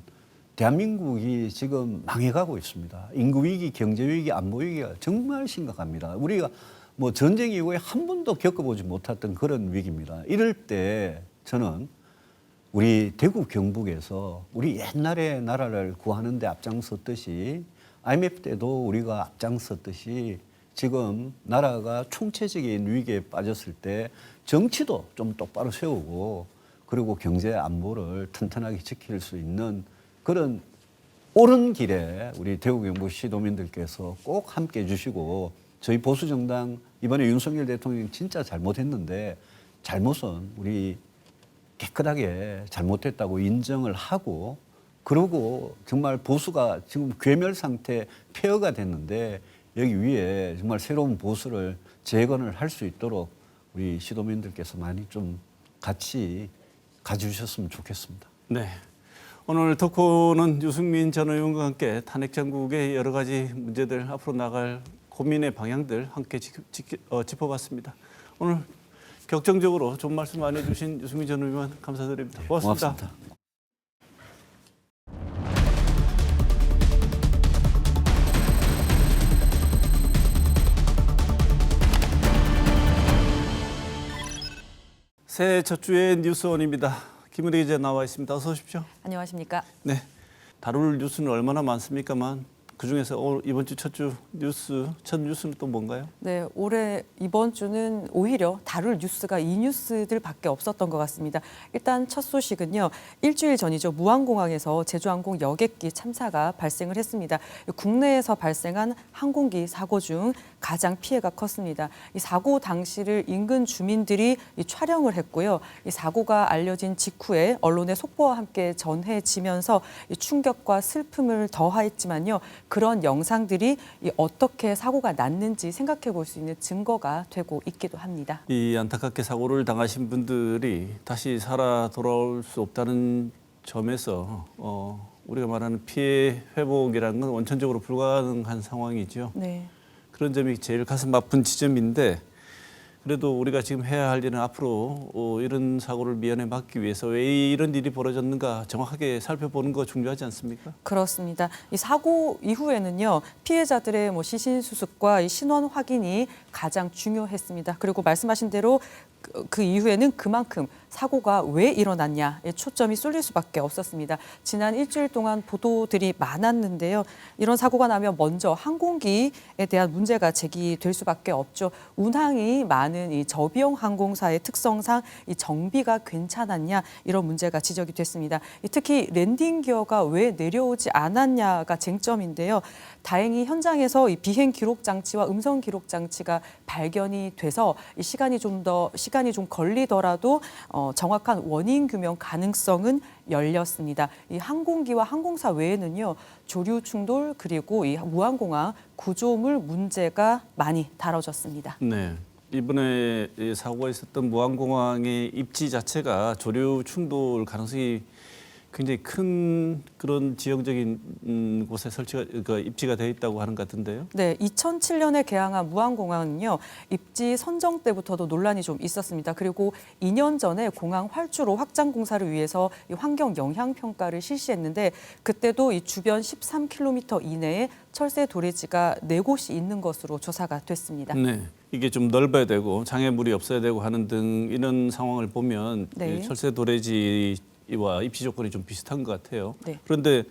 C: 대한민국이 지금 망해가고 있습니다. 인구 위기, 경제 위기, 안보 위기가 정말 심각합니다. 우리가 뭐 전쟁 이후에 한 번도 겪어보지 못했던 그런 위기입니다. 이럴 때 저는 우리 대구 경북에서 우리 옛날에 나라를 구하는 데 앞장섰듯이 IMF 때도 우리가 앞장섰듯이 지금 나라가 총체적인 위기에 빠졌을 때 정치도 좀 똑바로 세우고 그리고 경제 안보를 튼튼하게 지킬 수 있는 그런 옳은 길에 우리 대구 경북 시도민들께서 꼭 함께 해주시고 저희 보수정당 이번에 윤석열 대통령이 진짜 잘못했는데 잘못은 우리 깨끗하게 잘못했다고 인정을 하고 그러고 정말 보수가 지금 괴멸 상태 폐허가 됐는데 여기 위에 정말 새로운 보수를 재건을 할 수 있도록 우리 시도민들께서 많이 좀 같이 가주셨으면 좋겠습니다.
B: 네. 오늘 토크는 유승민 전 의원과 함께 탄핵 정국의 여러 가지 문제들 앞으로 나갈 고민의 방향들 함께 짚어봤습니다. 오늘 격정적으로 좋은 말씀 많이 해주신 유승민 전 의원 감사드립니다. 고맙습니다.
C: 고맙습니다.
B: 새해 첫 주의 뉴스원입니다. 김은혜 기자 나와 있습니다. 어서 오십시오.
D: 안녕하십니까.
B: 네, 다룰 뉴스는 얼마나 많습니까만 그중에서 이번 주 첫 뉴스는 또 뭔가요?
D: 네, 올해 이번 주는 오히려 다룰 뉴스가 이 뉴스들밖에 없었던 것 같습니다. 일단 첫 소식은요. 일주일 전이죠. 무안공항에서 제주항공 여객기 참사가 발생을 했습니다. 국내에서 발생한 항공기 사고 중 가장 피해가 컸습니다. 이 사고 당시를 인근 주민들이 촬영을 했고요. 이 사고가 알려진 직후에 언론의 속보와 함께 전해지면서 충격과 슬픔을 더하였지만요. 그런 영상들이 어떻게 사고가 났는지 생각해 볼 수 있는 증거가 되고 있기도 합니다.
B: 이 안타깝게 사고를 당하신 분들이 다시 살아 돌아올 수 없다는 점에서 우리가 말하는 피해 회복이라는 건 원천적으로 불가능한 상황이죠.
D: 네.
B: 그런 점이 제일 가슴 아픈 지점인데 그래도 우리가 지금 해야 할 일은 앞으로 이런 사고를 미연에 막기 위해서 왜 이런 일이 벌어졌는가 정확하게 살펴보는 거 중요하지 않습니까?
D: 그렇습니다. 이 사고 이후에는요 피해자들의 시신 수습과 이 신원 확인이 가장 중요했습니다. 그리고 말씀하신 대로 그 이후에는 그만큼 사고가 왜 일어났냐에 초점이 쏠릴 수밖에 없었습니다. 지난 일주일 동안 보도들이 많았는데요. 이런 사고가 나면 먼저 항공기에 대한 문제가 제기될 수밖에 없죠. 운항이 많은 이 저비용 항공사의 특성상 이 정비가 괜찮았냐 이런 문제가 지적이 됐습니다. 특히 랜딩 기어가 왜 내려오지 않았냐가 쟁점인데요. 다행히 현장에서 이 비행 기록 장치와 음성 기록 장치가 발견이 돼서 이 시간이 좀 걸리더라도 정확한 원인 규명 가능성은 열렸습니다. 이 항공기와 항공사 외에는요 조류 충돌 그리고 이 무안공항 구조물 문제가 많이 다뤄졌습니다.
B: 네. 이번에 사고가 있었던 무안공항의 입지 자체가 조류 충돌 가능성이 굉장히 큰 그런 지형적인 곳에 입지가 되어 있다고 하는 것 같은데요.
D: 네, 2007년에 개항한 무안공항은요. 입지 선정 때부터도 논란이 좀 있었습니다. 그리고 2년 전에 공항 활주로 확장 공사를 위해서 이 환경 영향 평가를 실시했는데 그때도 이 주변 13km 이내에 철새 도래지가 4곳이 있는 것으로 조사가 됐습니다.
B: 네. 이게 좀 넓어야 되고 장애물이 없어야 되고 하는 등 이런 상황을 보면
D: 네.
B: 철새 도래지와 입지 조건이 좀 비슷한 것 같아요.
D: 네.
B: 그런데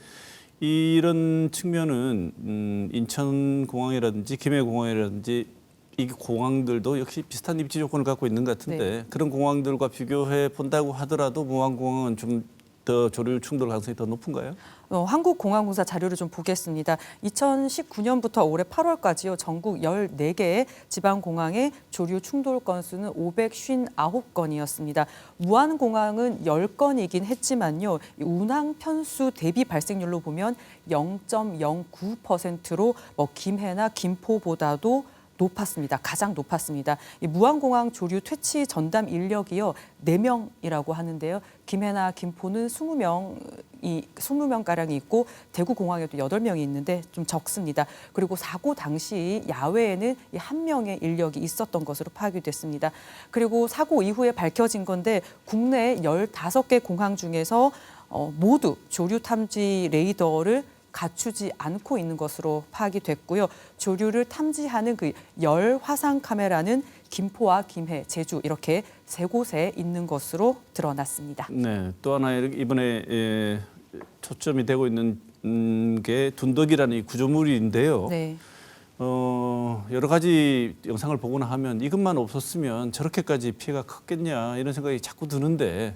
B: 이런 측면은 인천공항이라든지 김해공항이라든지 이 공항들도 역시 비슷한 입지 조건을 갖고 있는 것 같은데
D: 네.
B: 그런 공항들과 비교해 본다고 하더라도 무안공항은 좀 더 조류 충돌 가능성이 더 높은가요?
D: 한국공항공사 자료를 좀 보겠습니다. 2019년부터 올해 8월까지요. 전국 14개의 지방공항의 조류 충돌 건수는 559건이었습니다. 무안공항은 10건이긴 했지만요. 운항 편수 대비 발생률로 보면 0.09%로 김해나 김포보다도 높았습니다. 가장 높았습니다. 이 무안공항 조류 퇴치 전담 인력이요 4명이라고 하는데요. 김해나 김포는 20명가량이 있고 대구공항에도 8명이 있는데 좀 적습니다. 그리고 사고 당시 야외에는 1명의 인력이 있었던 것으로 파악이 됐습니다. 그리고 사고 이후에 밝혀진 건데 국내 15개 공항 중에서 모두 조류 탐지 레이더를 갖추지 않고 있는 것으로 파악이 됐고요. 조류를 탐지하는 그 열 화상 카메라는 김포와 김해, 제주 이렇게 3곳에 있는 것으로 드러났습니다.
B: 네, 또 하나 이번에 초점이 되고 있는 게 둔덕이라는 이 구조물인데요.
D: 네.
B: 여러 가지 영상을 보거나 하면 이것만 없었으면 저렇게까지 피해가 컸겠냐 이런 생각이 자꾸 드는데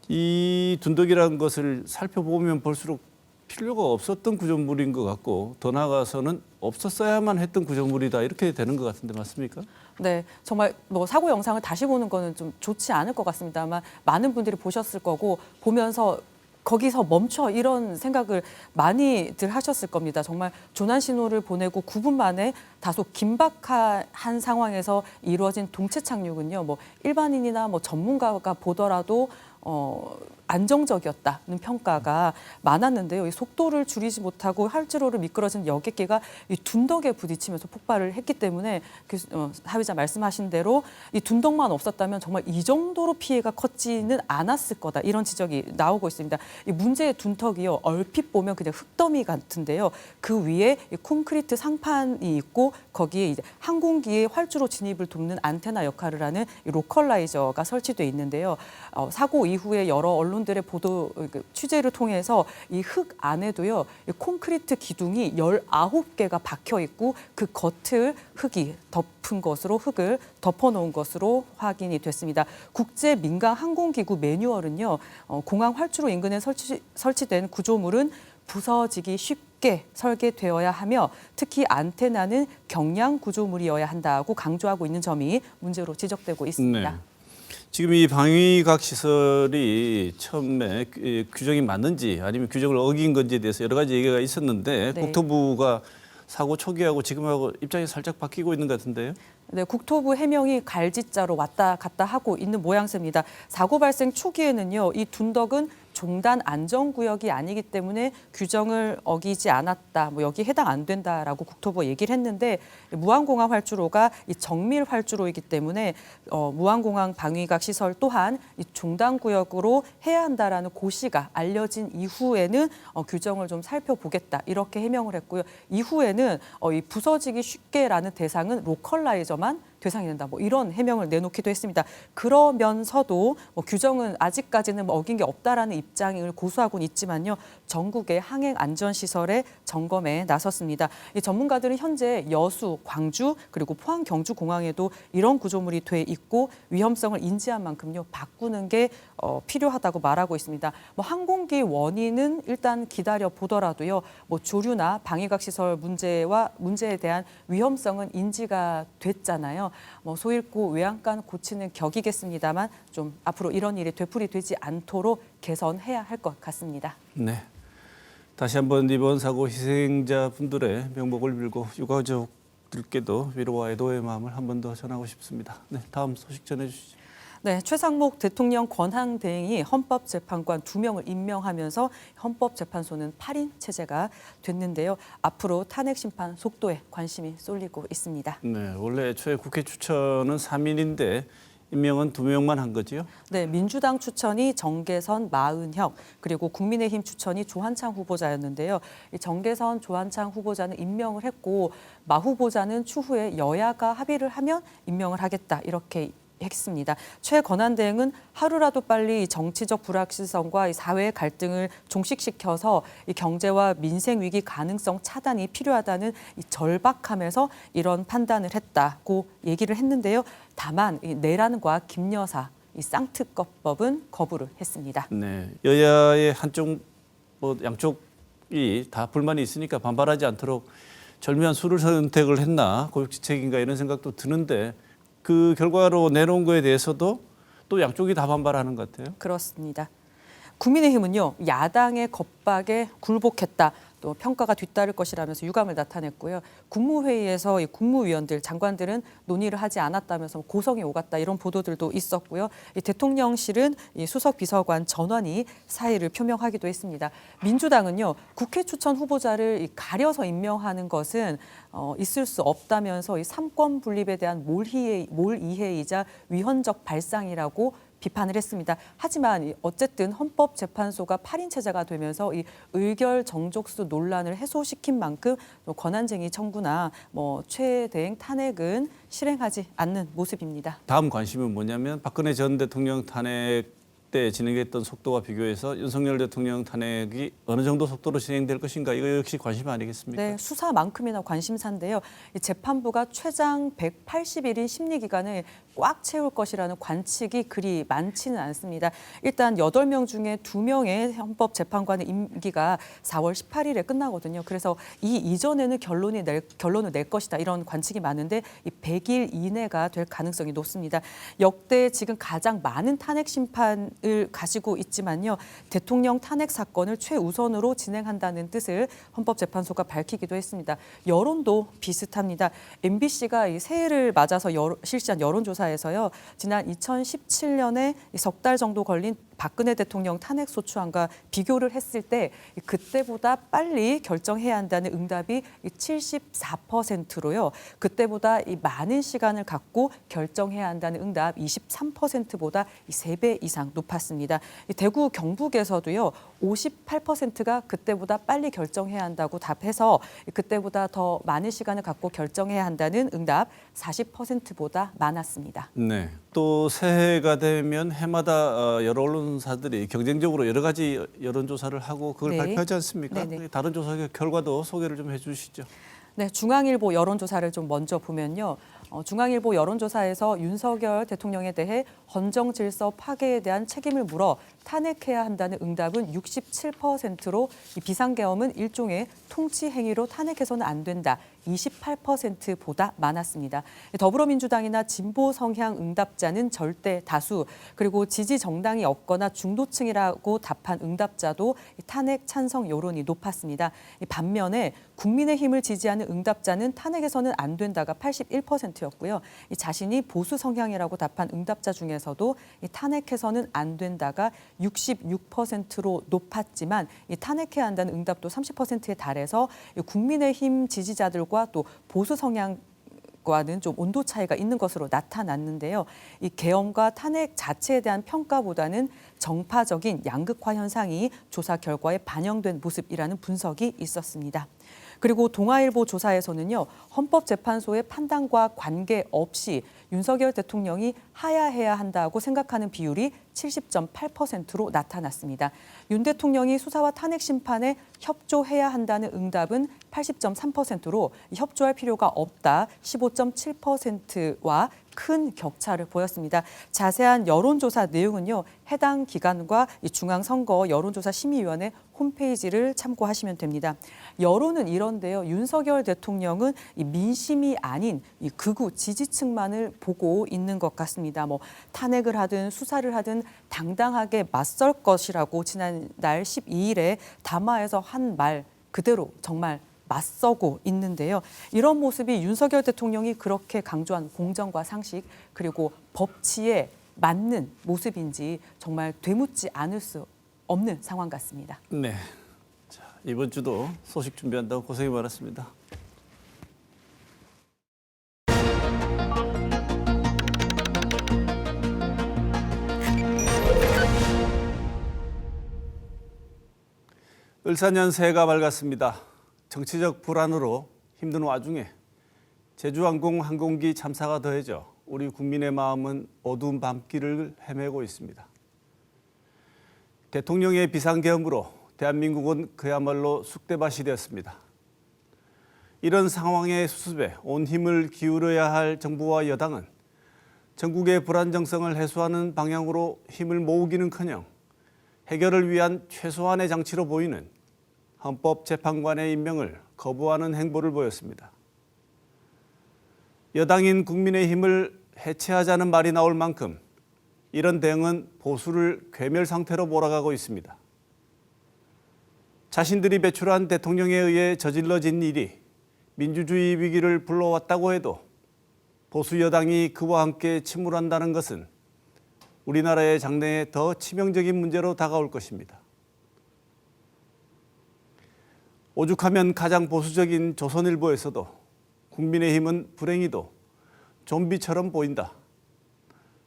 B: 이 둔덕이라는 것을 살펴보면 볼수록 필요가 없었던 구조물인 것 같고 더 나아가서는 없었어야만 했던 구조물이다 이렇게 되는 것 같은데 맞습니까?
D: 네, 정말 사고 영상을 다시 보는 거는 좀 좋지 않을 것 같습니다만 많은 분들이 보셨을 거고 보면서 거기서 멈춰 이런 생각을 많이들 하셨을 겁니다. 정말 조난 신호를 보내고 9분 만에 다소 긴박한 상황에서 이루어진 동체 착륙은요. 일반인이나 전문가가 보더라도 안정적이었다는 평가가 많았는데요. 이 속도를 줄이지 못하고 활주로를 미끄러진 여객기가 이 둔덕에 부딪히면서 폭발을 했기 때문에 사회자 말씀하신 대로 이 둔덕만 없었다면 정말 이 정도로 피해가 컸지는 않았을 거다. 이런 지적이 나오고 있습니다. 이 문제의 둔덕이요. 얼핏 보면 그냥 흙더미 같은데요. 그 위에 이 콘크리트 상판이 있고 거기에 이제 항공기의 활주로 진입을 돕는 안테나 역할을 하는 이 로컬라이저가 설치돼 있는데요. 사고 이후에 여러 언론들의 보도 취재를 통해서 이 흙 안에도요. 이 콘크리트 기둥이 19개가 박혀 있고 그 겉을 흙이 덮은 것으로 흙을 덮어놓은 것으로 확인이 됐습니다. 국제 민간 항공기구 매뉴얼은요. 공항 활주로 인근에 설치된 구조물은 부서지기 쉽게 설계되어야 하며 특히 안테나는 경량 구조물이어야 한다고 강조하고 있는 점이 문제로 지적되고 있습니다.
B: 네. 지금 이 방위각 시설이 처음에 규정이 맞는지 아니면 규정을 어긴 건지에 대해서 여러 가지 얘기가 있었는데
D: 네.
B: 국토부가 사고 초기하고 지금하고 입장이 살짝 바뀌고 있는 것 같은데요.
D: 네, 국토부 해명이 갈짓자로 왔다 갔다 하고 있는 모양새입니다. 사고 발생 초기에는요, 이 둔덕은 종단 안전구역이 아니기 때문에 규정을 어기지 않았다, 여기 해당 안 된다라고 국토부가 얘기를 했는데 무안공항 활주로가 이 정밀 활주로이기 때문에 무안공항 방위각 시설 또한 이 종단구역으로 해야 한다라는 고시가 알려진 이후에는 규정을 좀 살펴보겠다 이렇게 해명을 했고요. 이후에는 이 부서지기 쉽게라는 대상은 로컬라이저만 대상이 된다. 이런 해명을 내놓기도 했습니다. 그러면서도 규정은 아직까지는 어긴 게 없다라는 입장을 고수하고는 있지만요. 전국의 항행 안전시설의 점검에 나섰습니다. 이 전문가들은 현재 여수, 광주 그리고 포항, 경주 공항에도 이런 구조물이 돼 있고 위험성을 인지한 만큼요. 바꾸는 게 필요하다고 말하고 있습니다. 항공기 원인은 일단 기다려 보더라도요. 조류나 방위각 시설 문제에 대한 위험성은 인지가 됐잖아요. 소잃고 외양간 고치는 격이겠습니다만 좀 앞으로 이런 일이 되풀이되지 않도록 개선해야 할 것 같습니다.
B: 네. 다시 한번 이번 사고 희생자분들의 명복을 빌고 유가족들께도 위로와 애도의 마음을 한 번 더 전하고 싶습니다. 네, 다음 소식 전해주시죠.
D: 네, 최상목 대통령 권한대행이 헌법재판관 2명을 임명하면서 헌법재판소는 8인 체제가 됐는데요. 앞으로 탄핵 심판 속도에 관심이 쏠리고 있습니다.
B: 네, 원래 애초에 국회 추천은 3인인데 임명은 2명만 한 거지요?
D: 네, 민주당 추천이 정계선, 마은혁, 그리고 국민의힘 추천이 조한창 후보자였는데요. 이 정계선, 조한창 후보자는 임명을 했고 마 후보자는 추후에 여야가 합의를 하면 임명을 하겠다 이렇게 했습니다. 최 권한대행은 하루라도 빨리 정치적 불확실성과 사회의 갈등을 종식시켜서 이 경제와 민생 위기 가능성 차단이 필요하다는 이 절박함에서 이런 판단을 했다고 얘기를 했는데요. 다만 이 내란과 김 여사 이 쌍특검법은 거부를 했습니다.
B: 네, 여야의 한쪽 양쪽이 다 불만이 있으니까 반발하지 않도록 절묘한 수를 선택을 했나 고육지책인가 이런 생각도 드는데 그 결과로 내놓은 거에 대해서도 또 양쪽이 다 반발하는 것 같아요.
D: 그렇습니다. 국민의힘은요, 야당의 겁박에 굴복했다. 또 평가가 뒤따를 것이라면서 유감을 나타냈고요. 국무회의에서 이 국무위원들, 장관들은 논의를 하지 않았다면서 고성이 오갔다 이런 보도들도 있었고요. 이 대통령실은 이 수석 비서관 전원이 사의를 표명하기도 했습니다. 민주당은요, 국회 추천 후보자를 가려서 임명하는 것은 있을 수 없다면서 이 삼권 분립에 대한 몰이해이자 위헌적 발상이라고 비판을 했습니다. 하지만 어쨌든 헌법재판소가 8인 체제가 되면서 이 의결 정족수 논란을 해소시킨 만큼 권한쟁의 청구나 최대행 탄핵은 실행하지 않는 모습입니다.
B: 다음 관심은 뭐냐면 박근혜 전 대통령 탄핵 때 진행됐던 속도와 비교해서 윤석열 대통령 탄핵이 어느 정도 속도로 진행될 것인가 이거 역시 관심 아니겠습니까?
D: 네, 수사만큼이나 관심사인데요. 이 재판부가 최장 180일인 심리 기간을 꽉 채울 것이라는 관측이 그리 많지는 않습니다. 일단 8명 중에 2명의 헌법재판관의 임기가 4월 18일에 끝나거든요. 그래서 이 이전에는 결론을 낼 것이다 이런 관측이 많은데 이 100일 이내가 될 가능성이 높습니다. 역대 지금 가장 많은 탄핵 심판을 가지고 있지만요. 대통령 탄핵 사건을 최우선으로 진행한다는 뜻을 헌법재판소가 밝히기도 했습니다. 여론도 비슷합니다. MBC가 이 새해를 맞아서 실시한 여론조사에서요. 지난 2017년에 석 달 정도 걸린 박근혜 대통령 탄핵 소추안과 비교를 했을 때 그때보다 빨리 결정해야 한다는 응답이 74%로요. 그때보다 이 많은 시간을 갖고 결정해야 한다는 응답 23%보다 3배 이상 높았습니다. 대구 경북에서도요. 58%가 그때보다 빨리 결정해야 한다고 답해서 그때보다 더 많은 시간을 갖고 결정해야 한다는 응답 40%보다 많았습니다.
B: 네. 또 새해가 되면 해마다 여러 언론사들이 경쟁적으로 여러 가지 여론조사를 하고 그걸
D: 네.
B: 발표하지 않습니까?
D: 네네.
B: 다른 조사 결과도 소개를 좀 해주시죠.
D: 네, 중앙일보 여론조사를 좀 먼저 보면요. 중앙일보 여론조사에서 윤석열 대통령에 대해 헌정질서 파괴에 대한 책임을 물어 탄핵해야 한다는 응답은 67%로 이 비상계엄은 일종의 통치 행위로 탄핵해서는 안 된다. 28%보다 많았습니다. 더불어민주당이나 진보 성향 응답자는 절대 다수, 그리고 지지 정당이 없거나 중도층이라고 답한 응답자도 탄핵 찬성 여론이 높았습니다. 반면에 국민의힘을 지지하는 응답자는 탄핵해서는 안 된다가 81%였고요. 자신이 보수 성향이라고 답한 응답자 중에서도 탄핵해서는 안 된다가 66%로 높았지만 탄핵해야 한다는 응답도 30%에 달해서 국민의힘 지지자들과 또 보수 성향과는 좀 온도 차이가 있는 것으로 나타났는데요. 이 계엄과 탄핵 자체에 대한 평가보다는 정파적인 양극화 현상이 조사 결과에 반영된 모습이라는 분석이 있었습니다. 그리고 동아일보 조사에서는요. 헌법재판소의 판단과 관계없이 윤석열 대통령이 하야해야 한다고 생각하는 비율이 70.8%로 나타났습니다. 윤 대통령이 수사와 탄핵 심판에 협조해야 한다는 응답은 80.3%로 협조할 필요가 없다 15.7%와 큰 격차를 보였습니다. 자세한 여론조사 내용은요. 해당 기관과 중앙선거 여론조사심의위원회 홈페이지를 참고하시면 됩니다. 여론은 이런데요. 윤석열 대통령은 이 민심이 아닌 이 극우 지지층만을 보고 있는 것 같습니다. 탄핵을 하든 수사를 하든 당당하게 맞설 것이라고 지난날 12일에 담화에서 한 말 그대로 정말 맞서고 있는데요. 이런 모습이 윤석열 대통령이 그렇게 강조한 공정과 상식 그리고 법치에 맞는 모습인지 정말 되묻지 않을 수 없는 상황 같습니다.
B: 네. 자, 이번 주도 소식 준비한다고 고생이 많았습니다. 을사년 새해가 밝았습니다. 정치적 불안으로 힘든 와중에 제주항공 항공기 참사가 더해져 우리 국민의 마음은 어두운 밤길을 헤매고 있습니다. 대통령의 비상계엄으로 대한민국은 그야말로 쑥대밭이 되었습니다. 이런 상황의 수습에 온 힘을 기울여야 할 정부와 여당은 전국의 불안정성을 해소하는 방향으로 힘을 모으기는커녕 해결을 위한 최소한의 장치로 보이는 헌법재판관의 임명을 거부하는 행보를 보였습니다. 여당인 국민의힘을 해체하자는 말이 나올 만큼 이런 대응은 보수를 괴멸 상태로 몰아가고 있습니다. 자신들이 배출한 대통령에 의해 저질러진 일이 민주주의 위기를 불러왔다고 해도 보수 여당이 그와 함께 침울한다는 것은 우리나라의 장래에 더 치명적인 문제로 다가올 것입니다. 오죽하면 가장 보수적인 조선일보에서도 국민의힘은 불행히도 좀비처럼 보인다.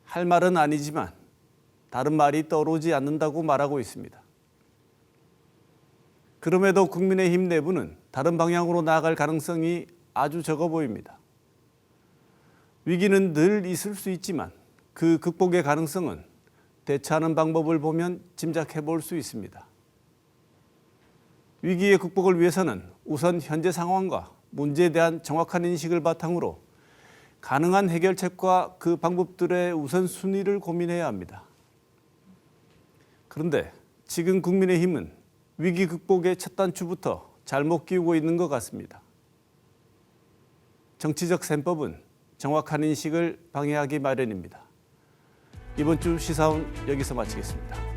B: 할 말은 아니지만 다른 말이 떠오르지 않는다고 말하고 있습니다. 그럼에도 국민의힘 내부는 다른 방향으로 나아갈 가능성이 아주 적어 보입니다. 위기는 늘 있을 수 있지만 그 극복의 가능성은 대처하는 방법을 보면 짐작해 볼 수 있습니다. 위기의 극복을 위해서는 우선 현재 상황과 문제에 대한 정확한 인식을 바탕으로 가능한 해결책과 그 방법들의 우선순위를 고민해야 합니다. 그런데 지금 국민의힘은 위기 극복의 첫 단추부터 잘못 끼우고 있는 것 같습니다. 정치적 셈법은 정확한 인식을 방해하기 마련입니다. 이번 주 시사온 여기서 마치겠습니다.